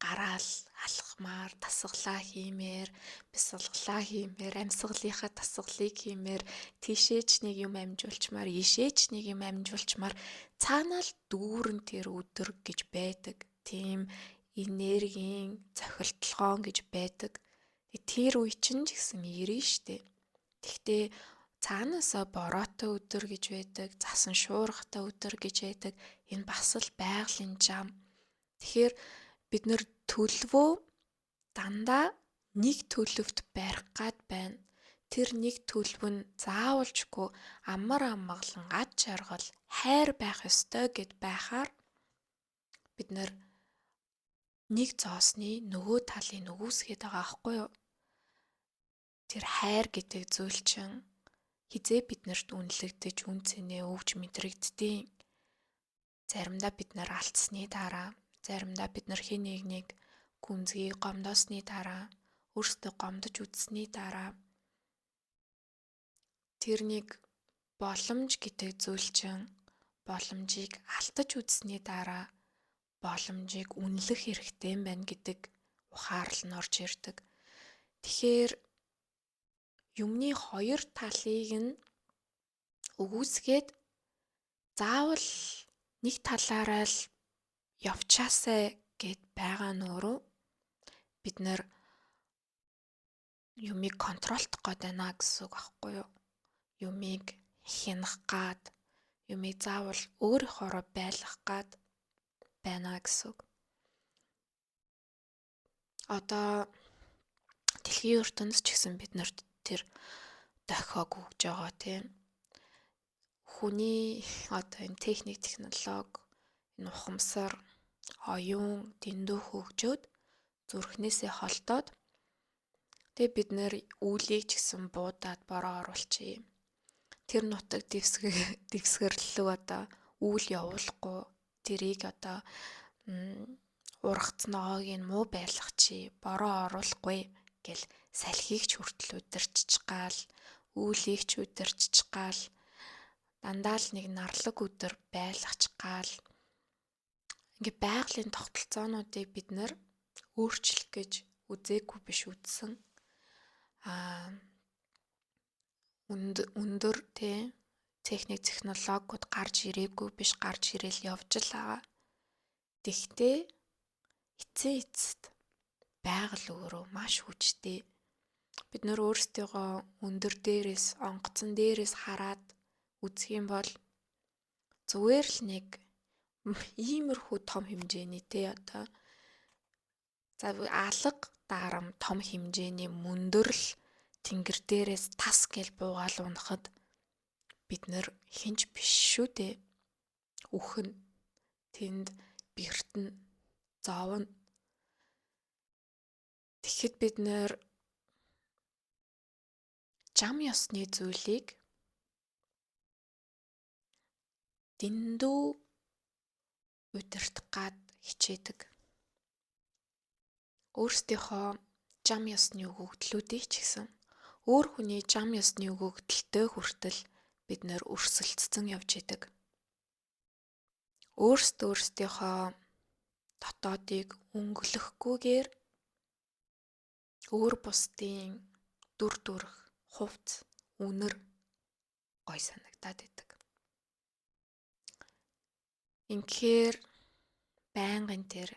S1: гараал алхмаар, тасгалаа хиймээр, бясалгалаа хиймээр, амьсгалынхаа тасгалыг хиймээр, тийшээч нэг юм амжуулчмаар, ийшээч нэг юм амжуулчмаар цаанаа л дүүрэн тэр өдөр гэж байдаг. Тийм энергийн цохилтолгоон гэж байдаг. Тэр үе чинь ч гэсэн ирнэ штэ. Тэгтээ цаанаасаа бороотой өдөр гэж байдаг, засан шуургатай өдөр гэж байдаг. Энэ бас л байгалийн зам. Тэгэхээр бид нэр төлөвөө дандаа нэг төлөвт барих гад байна. Тэр нэг төлөв нь заавалжгүй амар амгалан ад жаргал, хайр байх ёстой гэд байхаар бид нэр нэг зоосны нөгөө талыг нөгөөсгээд байгаа аахгүй юу? Тэр хайр гэдэг зүйл чинь хизээ биднэрт үнэлэгдэж үн цэнээ өгж мэдрэгддэг. Заримдаа бид нар алдсны дараа, заримдаа бид нар хин нэг гүнзгий гомдоосны дараа, өөрсдөө гомдож үзсний дараа тэр нэг боломж гэдэг зүйл чинь боломжийг алдаж үзсний дараа боломжийг үнэлэх хэрэгтэй юм байна гэдэг ухаарл нь орж ирдэг. Тэгэхээр юмны хоёр талыг нь өгөөсгээд заавал нэг талаараа л явчаасай гэд байгаа нь өөрөө бид нэр юмыг контролдох гээд байна гэсэн үг аахгүй юу? Юмыг хянах гад, юмыг заавал өөрийнхоороо байлгах гад байна гэсэн үг. Одоо дэлхийн ертөнц ч гэсэн биднэрт тэр дохиог өгж байгаа тийм. Хүний одоо энэ техник, технологи, энэ ухамсар, оюун, дэндүү хөгжөөд зүрхнээсээ холдоод тэгээ бид нэр үүлийг ч гэсэн буудаад бороо оруулчихъя. Тэр нутаг дэвсгэрлэлөө одоо үйл явуулахгүй тэрийг одоо ургац ногоог нь муу байлгах чи бороо оруулахгүй гэл салхийг ч хүртэл удирчиж гал үүлийг ч удирчиж гал дандаа л нэг нарлаг өдөр байлгах гал ингээ байгалийн тогтолцоонуудыг бид нэр өөрчлөх гэж үзээгүй биш үзсэн өндөр техник технологиуд гарч ирээгүй биш гарч ирээл явж л байгаа. Тэгтээ эцсийн эцэст байгаль өөрөө маш хүчтэй. Бид нөр өөрсдийгөө өндөр дээрээс онгоцон дээрээс хараад үзэх юм бол зүгээр л нэг иймэрхүү том хэмжээний одоо за алга дарам том хэмжээний мөндөрл тэнгэр дээрээс тас гэл буугаал унахад бид нэр хинч биш шүү дээ. Үхэн тэнд бэртэн зовно. Тэгэхэд бид нэр зам ёсны зүйлийг дэндүү удирдах гад хичээдэг. Өөрсдийнхөө зам ёсны өгөгдлүүдийг ч гэсэн өөр хүний зам ёсны өгөгдөлтөө хүртэл бид нэр өрсөлдсөн явж идэг. Өөрсдийнхөө дотоодыг өнгөлөхгүйгээр өөр бусдын дүр төрх, хувц, үнэр гой санагдаад идэг. Инхээр байнгын тэр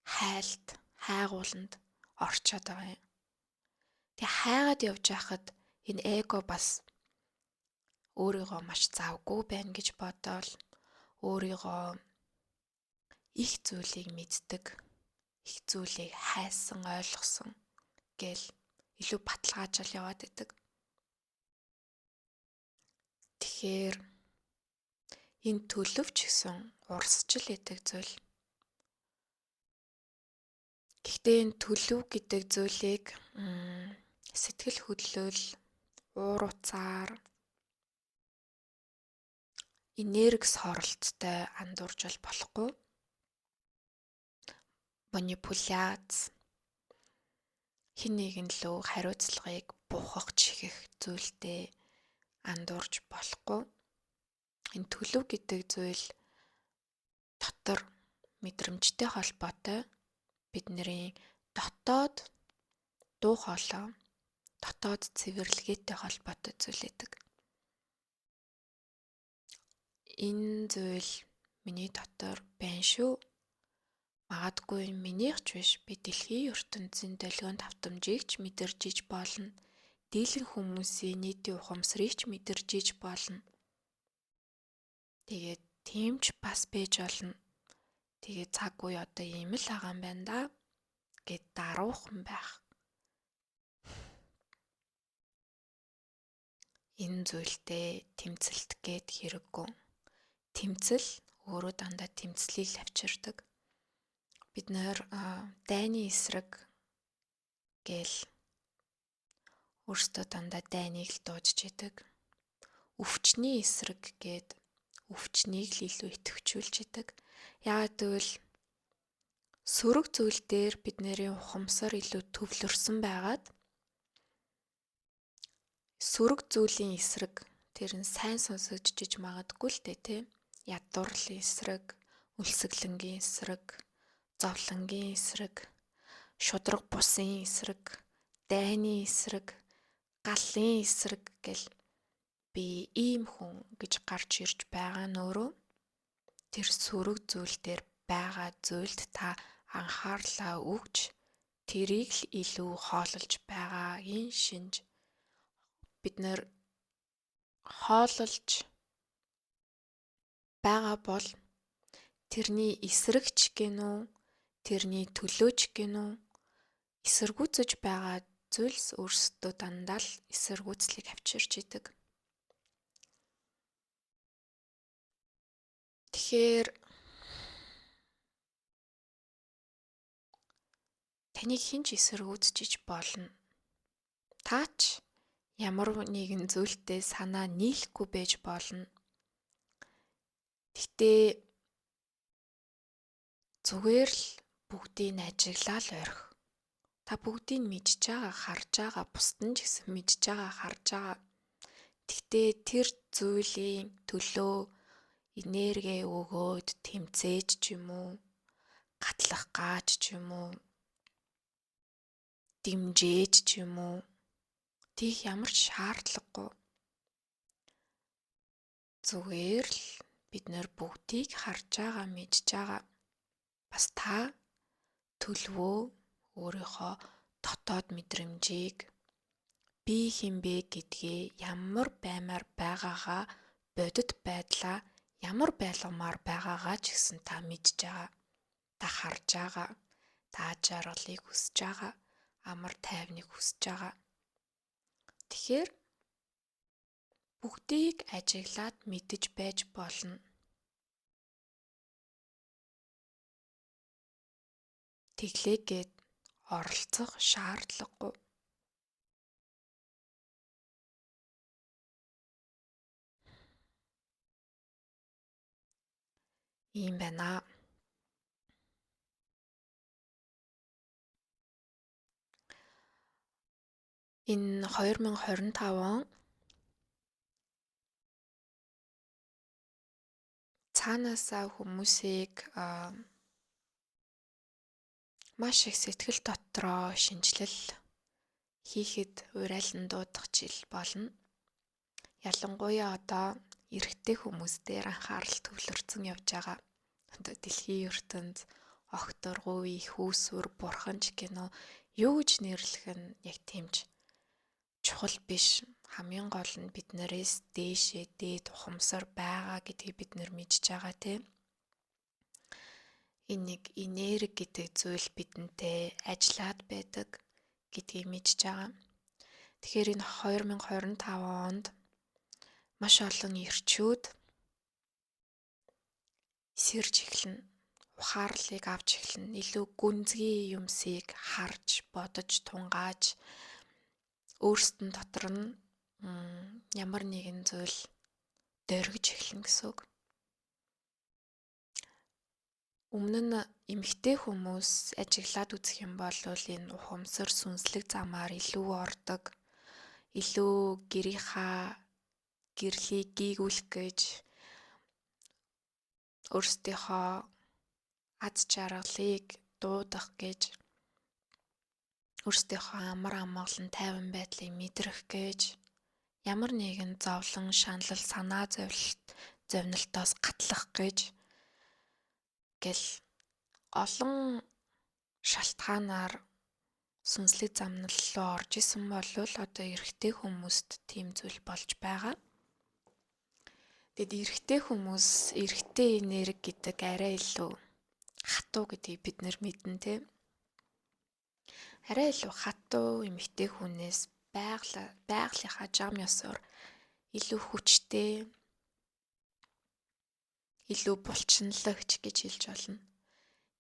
S1: хайлт, хайгууланд орчоод байгаа юм. Тэг хайгаад явж байхад энэ эго бас өөрийгөө маш завгүй байна гэж бодоол өөрийгөө их зүйлийг мэддэг, их зүйлийг хайсан, ойлгосон гэл илүү баталгаажил яваад идэг. Тэгэхээр энэ төлөвч гэсэн урсчил идэг зүйл. Гэхдээ энэ төлөв гэдэг зүйлийг сэтгэл хөдлөл, уур уцаар, энергис хоролцтой андуурж болохгүй. Манипуляц, хэн нэгэн лөө хариуцлагыг буухах чихэх зүйлтэй андуурж болохгүй. Энэ төлөв гэдэг зүйл дотор мэдрэмжтэй холбоотой бидний дотоод дуу хоолой, дотоод цэвэрлэгээтэй холбоотой зүйл гэдэг. Энэ зүйл миний дотор байна шүү. Магадгүй минийх ч биш, би дэлхийн ертөнцийн долгионд автомжийг ч мэдэрж иж болно. Дийлэн хүмүүсийн нийтийн ухамсарыг ч мэдэрж иж болно. Тэгээд тийм ч бас байж болно. Тэгээд цаг үе одоо ийм л байгаа юм байна да гэд даруухан байх. Энэ зүйлдээ тэмцэлт гээд хэрэггүй. Тэмцэл өөрөө дандаа тэмцлийг л авчирдаг. Бид нэр дайны эсрэг гэл өөрсдөө дандаа дайныг л дуудаж идэг. Өвчний эсрэг гээд өвчнийг л илүү идэвхжүүлж идэг. Яагаад гэвэл сөрөг зүйл дээр бидний ухамсар илүү төвлөрсөн байгаад сөрөг зүйлийн эсрэг тэр нь сайн сонсогдож магадгүй л дээ тий. Ядуурлын эсрэг, өлсгөлөнгийн эсрэг, зовлонгийн эсрэг, шудраг бусын эсрэг, дайны эсрэг галын эсрэг гэл би ийм хүн гэж гарч ирж байгаа нөөрөө тэр сөрөг зүйл дээр байгаа зүйлд та анхаарлаа өгч тэрийг л илүү хоололж байгаагийн шинж бид нэр хоололж байгаа бол тэрний эсрэгч гинүү, тэрний төлөөч гинүү, эсэргүүцэж байгаа зүйлс өөрсдөө дандаа л эсэргүүцлийг авчирч идэг. Тэгэхээр таныг хэн ч эсэргүүцэж болно. Таач ямар нэгэн зүйлтэй санаа нийлэхгүй байж болно. Гэхдээ зүгээр л бүгдийг нь ажиглал орхи. Та бүгдийг нь мэдж байгаа, харж байгаа, бусд нь ч гэсэн мэдж байгаа, харж байгаа. Гэхдээ тэр зүйлийн төлөө энерги өгөөд тэмцээж ч юм уу, гатлах гаач ч юм уу, дэмжээж ч юм уу, тийх ямар ч шаардлагагүй. Зүгээр л бид нэр бүгдийг харж байгаа, мэдж байгаа. Бас та төлөвөө өөрийнхөө дотоод мэдрэмжийг би хинбэ гэдгээ ямар баймаар байгаагаа бодит байдлаа ямар байлгамаар байгаагаа ч гэсэн та мэдж байгаа. Та харж байгаа. Та жаргалыг хүсэж байгаа. Амар тайвныг хүсэж байгаа. Тэгэхээр бүгдийг ажиглаад мэдэж байж болно. Тэглээгээд оролцох шаардлагагүй. Ийм байна. Энэ 2025 он цаанаасаа хүмүүсийг маш их сэтгэл дотроо шинжилэл хийхэд урайлан дуудах жил болно. Ялангуяа одоо эрэгтэй хүмүүс дээр анхаарал төвлөрсөн явж байгаа. Одоо дэлхийн ертөнд огторгуу, их үүсвэр, бурханч гинөө юу гэж нэрлэх нь яг тэмж чухал биш. Хамгийн гол нь биднээс дээшээ дээд ухамсар байгаа гэдгийг бид нар мэдж байгаа тийм. Энэ нэг энерги гэдэг зүйл бидэнтэй ажиллаад байдаг гэдгийг мэдж байгаа. Тэгэхээр энэ 2025 онд маш олон эрчүүд сэрж эхэлнэ. Ухаарлыг авч эхэлнэ. Илүү гүнзгий юмсыг харж, бодож, тунгааж өөрсдөн дотор нь ямар нэгэн зүйл дөргиж эхэлнэ гэсэн үг. Өмнө нь эмэгтэй хүмүүс ажиглаад үзэх юм бол энэ ухамсар сүнслэг замаар илүү ордог, илүү гэрлийг гийгүүлэх гэж өөрсдийнхөө аз жаргалыг дуудах гэж өөрсдийнхөө амар амгалан тайван байдлыг мэдрэх гэж ямар нэгэн зовлон, шанал, санаа зовнилтоос гатлах гэж гэл олон шалтгаанаар сүнслэг замнал руу орж исэн бол одоо эрэгтэй хүмүүст тийм зүйл болж байгаа. Тэгэд эрэгтэй хүмүүс, эрэгтэй энерги гэдэг арай илүү хатуу гэдгийг бид нар мэднэ тийм. Арай илүү хатуу эмэгтэй хүнээс байгалийнхаа зам ёсоор илүү хүчтэй, илүү булчинлагч гэж хэлж болно.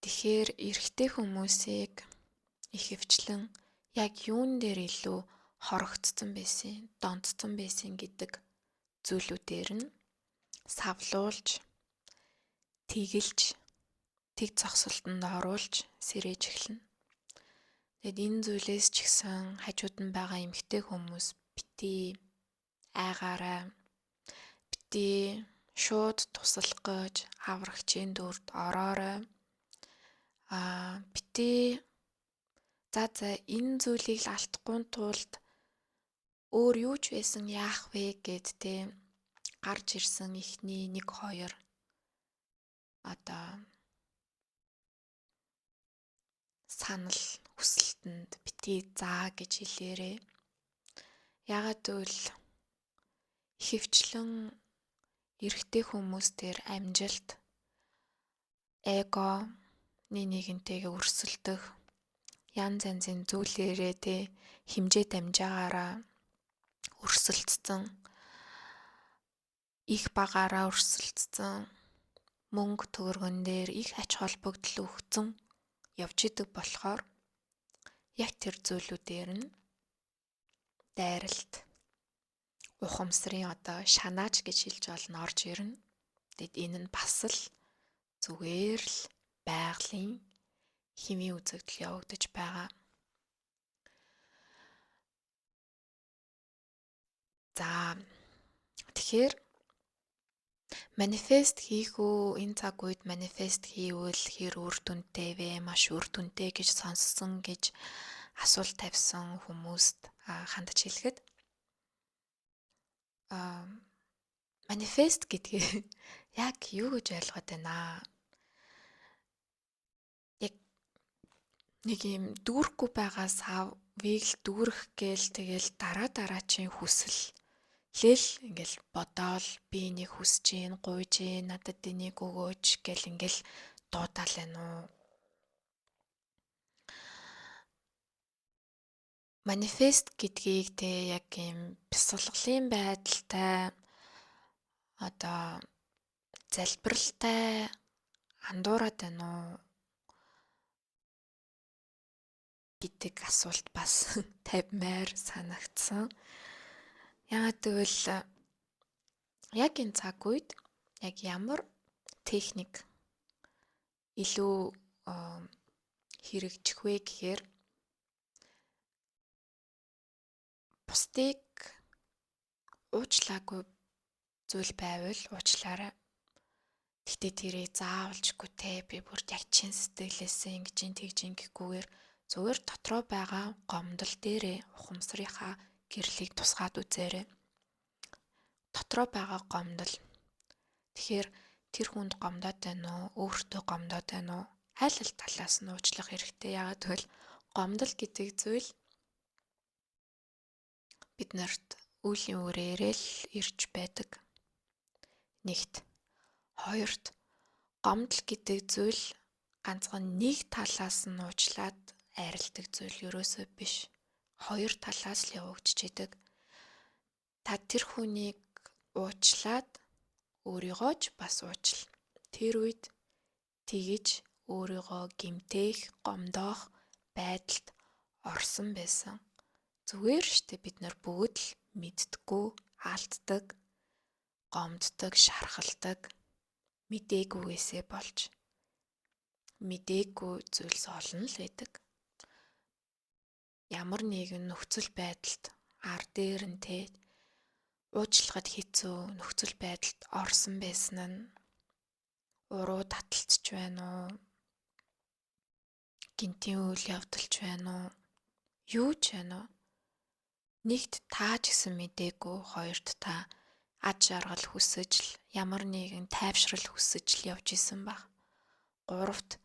S1: Тэгэхээр эрэгтэй хүмүүсийг ихэвчлэн яг юун дээр илүү хорогдсон байсан, донтцсон байсан гэдэг зүйлүүдээр нь савлуулж, тэгэлж, тэг зогсолтонд оруулж сэрэж эхэлнэ. Тэгэд энэ зүйлээс ч гэсэн хажууд нь байгаа эмэгтэй хүмүүс битгий айгаараа, битгий шууд туслах гэж аврагчийн дүрд ороорой. Битгий за энэ зүйлийг л алдахгүй тулд өөр юу ч байсан яах вэ гэд те гарч ирсэн ихний 1 2 одоо санал хүсэлтэнд битгий заа гэж хэлээрээ. Ягаад гэвэл ихэвчлэн эрэгтэй хүмүүс дээр амжилт, эгоны нэгэнтэйгээ өрсөлдөх, янз янзын зүйлээрээ те хэмжээ дамжаагаараа өрсөлдсөн, их багаараа өрсөлдсөн, мөнгө төгрөгөн дээр их ач холбогдол өгсөн явж идэг болохоор яг тэр зүйлүүдээр нь дайралт, ухамсарын одоо шанаач гэж хэлж болно орж ирнэ. Тэгэд энэ нь бас л зүгээр л байгалийн химийн үзэгдэл явагдаж байгаа. За тэгэхээр манифест хийх үү, энэ цаг үед манифест хийвэл хэр үр дүнтэй вэ, маш үр дүнтэй гэж сонссон гэж асуулт тавьсан хүмүүст хандаж хэлэхэд манифест гэдгийг яг юу гэж ойлгоод байна аа? Яг нэг юм дүүрэхгүй байгаа савыг л дүүрэх гээл тэгэл дараачийн хүсэл лэл ингээл бодоол би энийг хүсэж гин, гуйж гин, надад энийг өгөөч гэл ингээл дуудаал байна уу? Манифест гэдгийг те яг юм бясалгалын байдалтай одоо залбиралтай андуураад байна уу гэдэг асуулт бас тавьмаар санагдсан. Яагаад гэвэл яг энэ цаг үед яг ямар техник илүү хэрэгжих вэ гэхээр бусдыг уучлаагүй зүйл байвал уучлаарай. Гэтэ тэрийг заавалжгүй те би бүр яг чин сэтгэлээсээ ингэж тэгж гэхгүйгээр зүгээр дотроо байгаа гомдол дээрээ ухамсарынхаа гэрлийг тусгаад үзээрэй. Дотроо байгаа гомдол. Тэгэхээр тэр хүнд гомдоод байна уу? Өөртөө гомдоод байна уу? Аль талаас нь уучлах хэрэгтэй. Яагаад гэвэл гомдол гэдэг зүйл биднэрт үеийн үрээрээ л ирж байдаг. Нэгт. Хоёрт гомдол гэдэг зүйл ганцхан нэг талаас нь уучлаад арилдаг зүйл ерөөсөө биш. Хоёр талаас л явагдаж идэг. Та тэр хүнийг уучлаад өөрийгөө ч бас уучил. Тэр үед тэгж өөрийгөө гэмтээх, гомдоох байдалд орсон байсан. Зүгээр штэ бид нар бүгд л мэддэггүй, алддаг, гомддог, шархалдаг, мдээгүй болж. Мдээгүй зүйлс олон л байдаг. Ямар нэгэн нөхцөл байдалд ар дээр нь те уучлахад хэцүү нөхцөл байдалд орсон байсан нь уруу таталцж байна уу? Гинтийн үйл явдалч байна уу? Юу ч байна уу? Нэгт таа ч гэсэн мдээгүй, хоёрт та ад жаргал хүсэж л ямар нэгэн тайвшрал хүсэж л явж исэн баг. Гуравт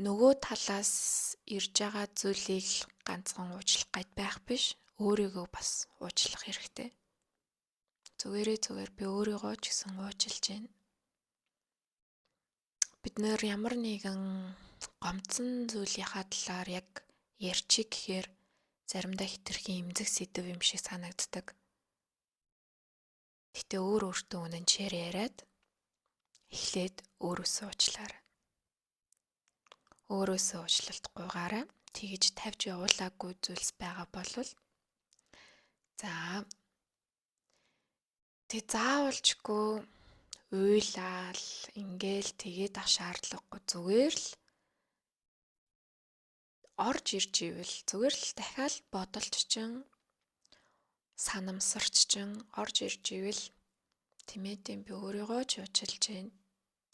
S1: нөгөө талаас ирж байгаа зүйлийг л ганцхан уучлах гээд байх биш, өөрийгөө бас уучлах хэрэгтэй. Зүгээр би өөрийгөө ч гэсэн уучлж байна. Бид нэр ямар нэгэн гомдсон зүйлийнхаа талаар яг ярьчих гэхээр заримдаа хитрхийн эмзэг сэдв юм шиг санагддаг. Гэтэ өөртөө үнэнчээр яриад эхлээд өөрөөсөө уучлаарай. Өөрөөсөө уучлалт гуйгаарай. Тэгж тавьж явуулаагүй зүйлс байгаа болвол тэг заавалжгүй уйлаал ингээл тэгээд ах шаардлагагүй зүгээр л орж ирж ивэл зүгээр л дахиад бодолч чин санамсарч чин орж ирж ивэл тэмээдэн би өөрийгөө ч уучлж байна.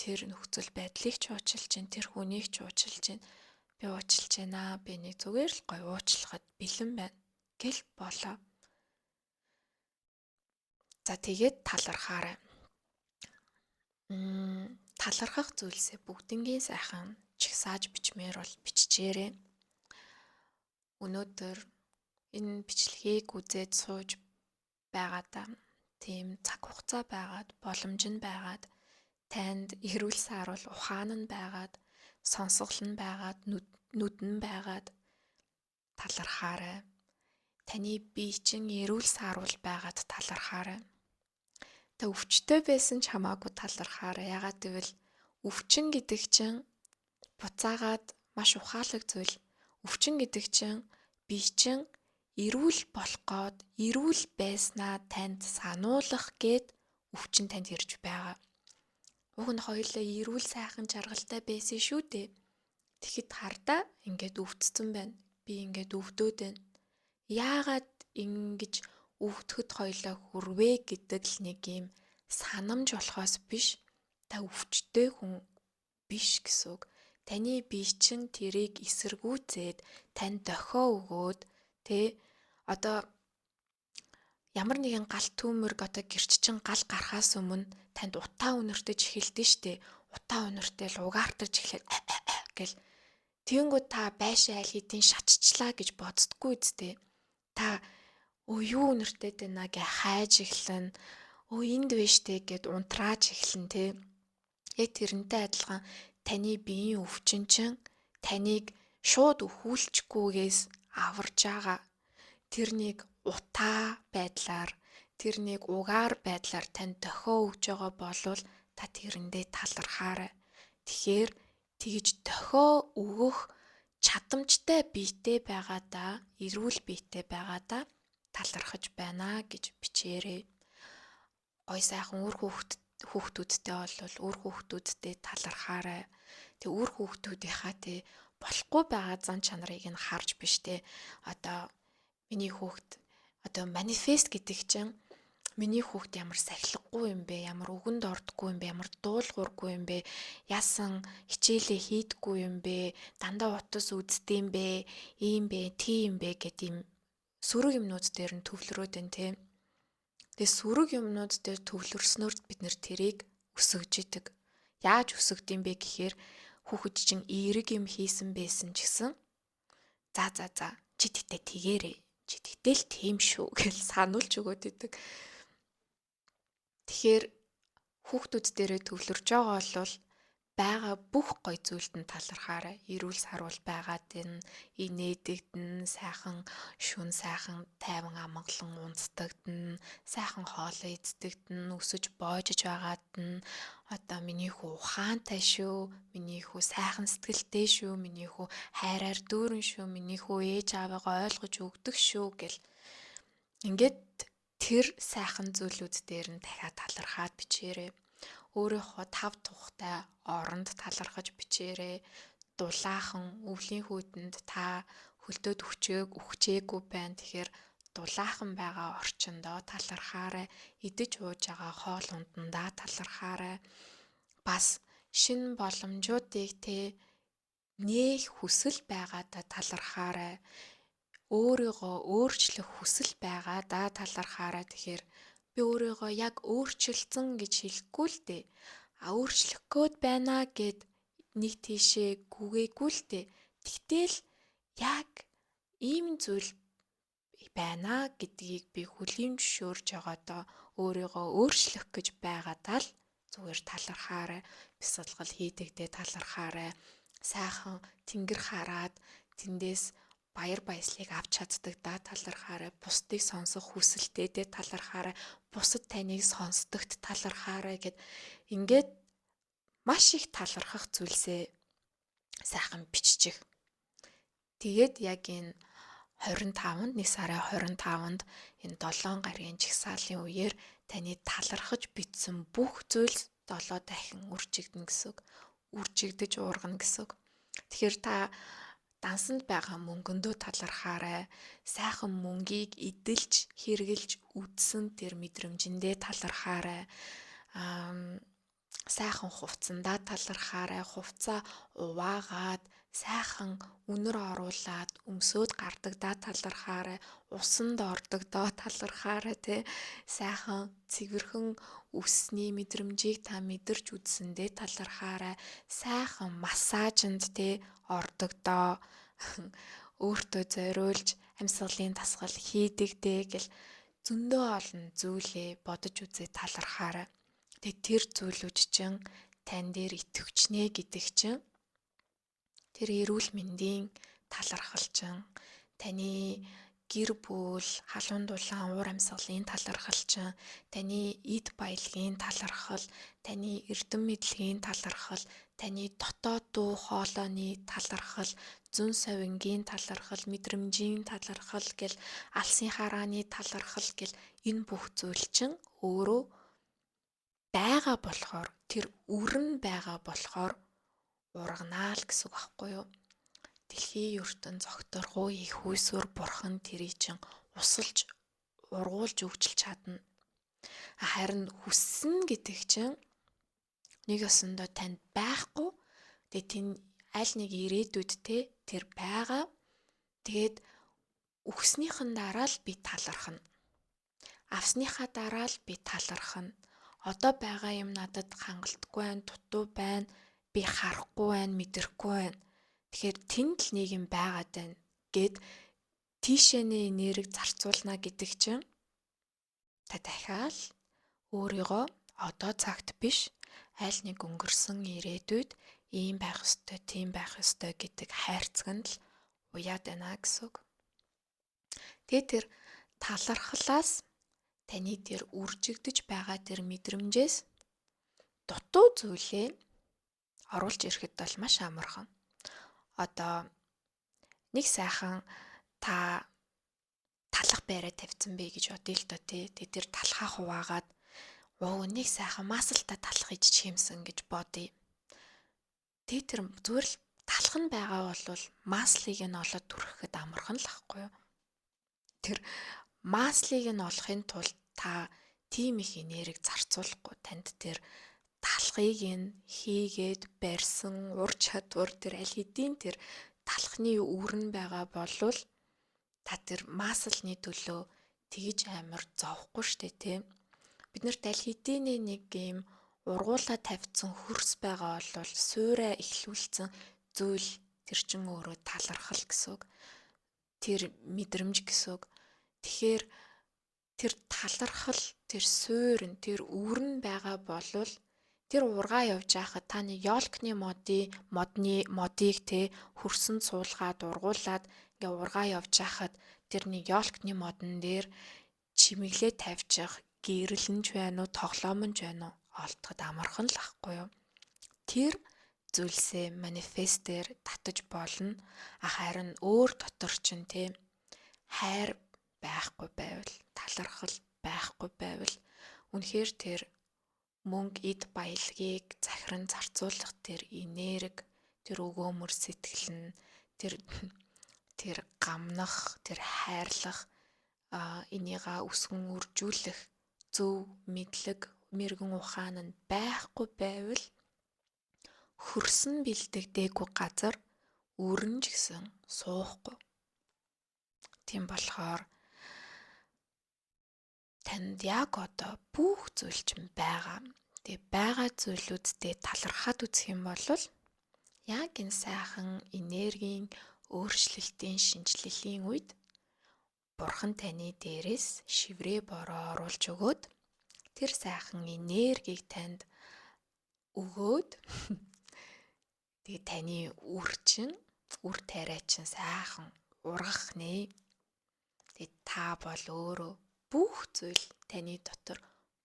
S1: Тэр нөхцөл байдлыг ч уучлж байна. Тэр хүнийг ч уучлж байна. Би уучлж байна. Би нэг зүгээр л гоё уучлахад бэлэн байна. гэл болоо. За тэгээд талархаарай. Талархах зүйлсээ бүгднгийн сайхан чагсааж бичмээр бол биччихээрэй. Өнөөдөр энэ бичлэгийг үзээд сууж байгаадаа тийм цаг хугацаа байгаад, боломж нь байгаад, танд эрүүл саарвал ухаан нь байгаад, сонсгол нь байгаад, нүд нь байгаад талархаарай. Таны бие чинь эрүүл саарвал байгаад талархаарай. Та өвчтөй байсан ч хамаагүй талархаарай. Ягаад гэвэл өвчин гэдэг чинь буцаагаад маш ухаалаг зүйл. Өвчин гэдэг чинь бие чинь эрүүл болох гээд эрүүл байснаа танд сануулгах гээд өвчин танд ирж байгаа. Уг нь хоёулаа эрүүл сайхан жаргалтай байсан шүү дээ. Тэгэхэд хардаа ингээд өвдсөн байна. Би ингээд өвдөөд байна. Яагаад ингэж өвдөхөд хоёулаа хүрвэ гэдэг л нэг юм санамж болохоос биш. Та өвчтөй хүн биш гэсэн үг. Таны бие чинь тэрийг эсэргүүцээд танд дохио өгөөд одоо ямар нэгэн галт түүмэрг одоо гэрч чинь гал гарахаас өмнө танд утаа үнэртэж эхэлдэж штэ. Утаа үнэртэл угаартаж эхлэх гэл. Тэгэнгүүт та байшаа аль хэдийн шатчлаа гэж боддггүй үсттэй. Та юу үнэртэй байна гэ хайж эхлэн. Энд вэштэй гэд унтрааж эхлэн тий. Яг тэрнтэй адилхан таны биеийн өвчин чинь таныг шууд өхүүлчихгүйгээс аварж байгаа. Тэрнийг утаа байдлаар, тэрнийг угаар байдлаар танд дохио өгж байгаа болвол та тэрэндээ талархаарай. Тэгэхээр тэгж дохио өгөх чадамжтай биетэй байгаадаа, эрүүл биетэй байгаадаа талархаж байна гэж бичээрэй. Гой сайхан үр хүүхдүүдтэй болвол үр хүүхдүүдтэй талархаарай. Тэг үр хүүхдүүдийнхаа болохгүй байгаа зан чанарыг нь харж биш одоо миний хүүхд одоо манифест гэдэг чинь миний хүүхд ямар сахилгагүй юм бэ, ямар үгэнд ордоггүй юм бэ, ямар дуулуургүй юм бэ, яасан хичээлээ хийдэггүй юм бэ, дандаа утас үздэм бэ, ийм бэ, тийм бэ гэдэг юм сөрөг юмнууд дээр нь төвлөрөөд байна те. Тэгээ сөрөг юмнууд дээр төвлөрснөөр бид нэр тэрийг өсгөж идэг. Яаж өсгдөм бэ гэхээр хүүхэд чинь эерэг юм хийсэн байсан ч гэсэн за чи тэгтээ тэгээрэй. Чи тэгтэл тийм шүү гэж сануулж өгöd идэг. Тэгэхээр хүүхдүүд дээрээ төвлөрж байгаа бол байгаа бүх гоё зүйлд нь талархаарай. Эрүүл сарвал байгаад энэ инээдэгдэн сайхан шүн сайхан тайван амгалан унцдагдан сайхан хоолоо эздэгдэн өсөж боожж байгаад нь одоо миний хүү ухаантай шүү, миний хүү сайхан сэтгэлтэй шүү, миний хүү хайраар дүүрэн шүү, миний хүү ээж аавыгаа ойлгож өгдөг шүү гэл ингээд тэр сайхан зүйлүүд дээр нь дахиад талархаад бичээрэй. Өөрийнхөө тав тухтай оронд талархаж бичээрэй. Дулаахан өвлийн хүүтэнд та хөлдөөд өгчээгүй байна. Тэгэхээр дулаахан байгаа орчиндоо талархаарай. Идэж ууж байгаа хоол ундандаа талархаарай. Бас шинэ боломжуудыг нээх хүсэл байгаадаа талархаарай. Өөрийгөө өөрчлөх хүсэл байгаадаа талархаарай. Тэгэхээр би өөрийгөө яг өөрчилсөн гэж хэлэхгүй л дээ. Өөрчлөх гээд байна гэд нэг тийшээ гүгээгүй л дээ. Тэгтэл яг ийм зүйл байна гэдгийг би хүлээн зөвшөөрж байгаадаа өөрийгөө өөрчлөх гэж байгаадаа л зүгээр талархаарай. Бясалгал хийдэгдээ талархаарай. Сайхан тэнгэр хараад тэндээс баяр баясгалыг авч чаддагдаа талархаарай. Бусдыг сонсох хүсэлтэйдээ талархаарай. Бусад таныг сонсдогт талархаарай гэд ингээд маш их талархах зүйлсээ сайхан биччих. Тэгээд яг энэ 25-нд 1 сарын 25-нд энэ 7 гаригийн жагсаалын үеэр таны талархаж бичсэн бүх зүйлс 7 дахин үржигдэнэ гэсэн үг. Үржигдэж уургана гэсэн үг. Тэгэхээр та дансанд байгаа мөнгөндөө талархаарай. Сайхан мөнгийг эдэлж, хэрглэж үдсэн тэр мэдрэмжэндээ талархаарай. Сайхан хувцсандаа талархаарай. Хувцаа уваагаад сайхан үнэр оруулаад өмсөөд гардагдаа талархаарай, усанд ордогдоо талархаарай те сайхан цэвэрхэн өссний мэдрэмжийг та мэдэрч үзсэндээ талархаарай, сайхан массажинд те ордогдоо өөртөө зориулж амьсгалын дасгал хийдэг дээ гэл зөндөө олон зүйлээ бодож үзээ талархаарай. Тэгээ тэр зүйлүүд чинь тань дээр итгэвчнэ гэдэг чинь тэр эрүүл мэндийн талархал чинь таны гэр бүл, халуун дулаан уур амьсгалын талархал чинь таны эд баялагын талархал, таны эрдэм мэдлэгийн талархал, таны дотоод дуу хоолойны талархал, зүүн совингийн талархал, мэдрэмжийн талархал гэл алсын харааны талархал гэл энэ бүх зүйл чинь өөрөө байгаа болохоор тэр үрэн байгаа болохоор урганаа л гэсэн үг байхгүй юу? Дэлхийн ертөнд зогторгоо их хүйсвэр бурхан тэрий чинь усалж ургуулж өгчл чадна. Харин хүссэн гэдэг чинь нэг ёсондоо танд байхгүй. Тэгээ тийм аль нэг ирээдүйдтэй тэр байгаа. Тэгээд өгснийхэн дараа л би талархна. Авсныхаа дараа л би талархна. Одоо байгаа юм надад хангалтгүй байна, дутуу байна, би харахгүй байна, мэдрэхгүй байна. Тэгэхээр тэнд л нэг юм байгаад байна гэд тийшээний энерги зарцуулна гэдэг чинь та дахиад өөрийгөө одоо цагт биш аль нэг өнгөрсөн ирээдүйд ийм байх ёстой, тийм байх ёстой гэдэг хайрцаг нь л уяад байна гэсэн үг. Тэгээ тэр талархлаас таны тэр үржигдэж байгаа тэр мэдрэмжээс дутуу зүйлээ оруулж ирэхэд бол маш амархан. Одоо нэг сайхан та талах байраа тавьсан бэ гэж бодъё л доо тий. Тэр талхаа хуваагаад нэг сайхан масалта талах ич чимсэн гэж бодъё. Тэр зүгээр л талах нь байгаа бол маслыг нь олоод түрхэхэд амархан л ахгүй юу? Тэр маслыг нь олохын тулд та тийм их энерги зарцуулахгүй танд тэр талхыг нь хийгээд барьсан ур чадвар тэр аль хэдийн тэр талхны үүрэн байгаа болвол та тэр маслны төлөө тэгж амар зовхгүй штэ тий. Биднэрт аль хэдийн нэг юм ургуулаа тавьсан хөрс байгаа бол суурай ихлүүлсэн зүйл тэр чин өөрөө талархал гэсэн үг. Тэр мэдрэмж гэсэн үг. Тэгэхээр тэр талархал, тэр суурь, тэр үүрэн байгаа болвол тэр ургаа явж байхад та нэг ёлкны модыг те хөрсөнд суулгаад ургуулад ингээ ургаа явж байхад тэр нэг ёлкны модон дээр чимэглээ тавьчих гэрэлнж байна уу, тоглоомж байна уу олдоход амархан л ахгүй юу? Тэр зүйлсээ манифестээр татаж болно. Харин өөр дотор чинь те хайр байхгүй байвал, талархал байхгүй байвал үнэхээр тэр мөнгө эд баялагийг захиран зарцуулах тэр энерги, тэр өгөөмөр сэтгэл нь тэр гамнах, тэр хайрлах энийгээ өсгөн үржүүлэх зөв мэдлэг, мэрэгэн ухаан нь байхгүй байвал хөрсөн бэлдэгдээгүй газар өрнж гисэн суухгүй. Тийм болохоор танд яг одоо бүх зүйл чинь байгаа. Тэгээ байгаа зүйлүүдтэй талархаад үзэх юм бол яг энэ сайхан энергийн өөрчлөлтийн шинжлэлийн үед Бурхан таны дээрээс шиврээ бороо оруулж өгөөд тэр сайхан энергийг танд өгөөд тэгээ таны үр тариа чинь сайхан ургах нэ. Тэгээ та бол өөрөө бүх зүйл таны дотор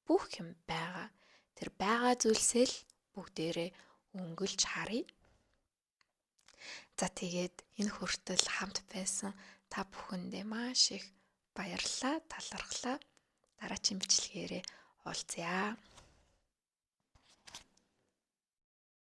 S1: бүх юм байгаа. Тэр байгаа зүйлсээ л бүгдээрээ өнгөлж харъя. За тэгээд энэ хүртэл хамт байсан та бүхэндээ маш их баярлалаа, талархлаа. Дараагийн бичлэгээрээ уулзъя.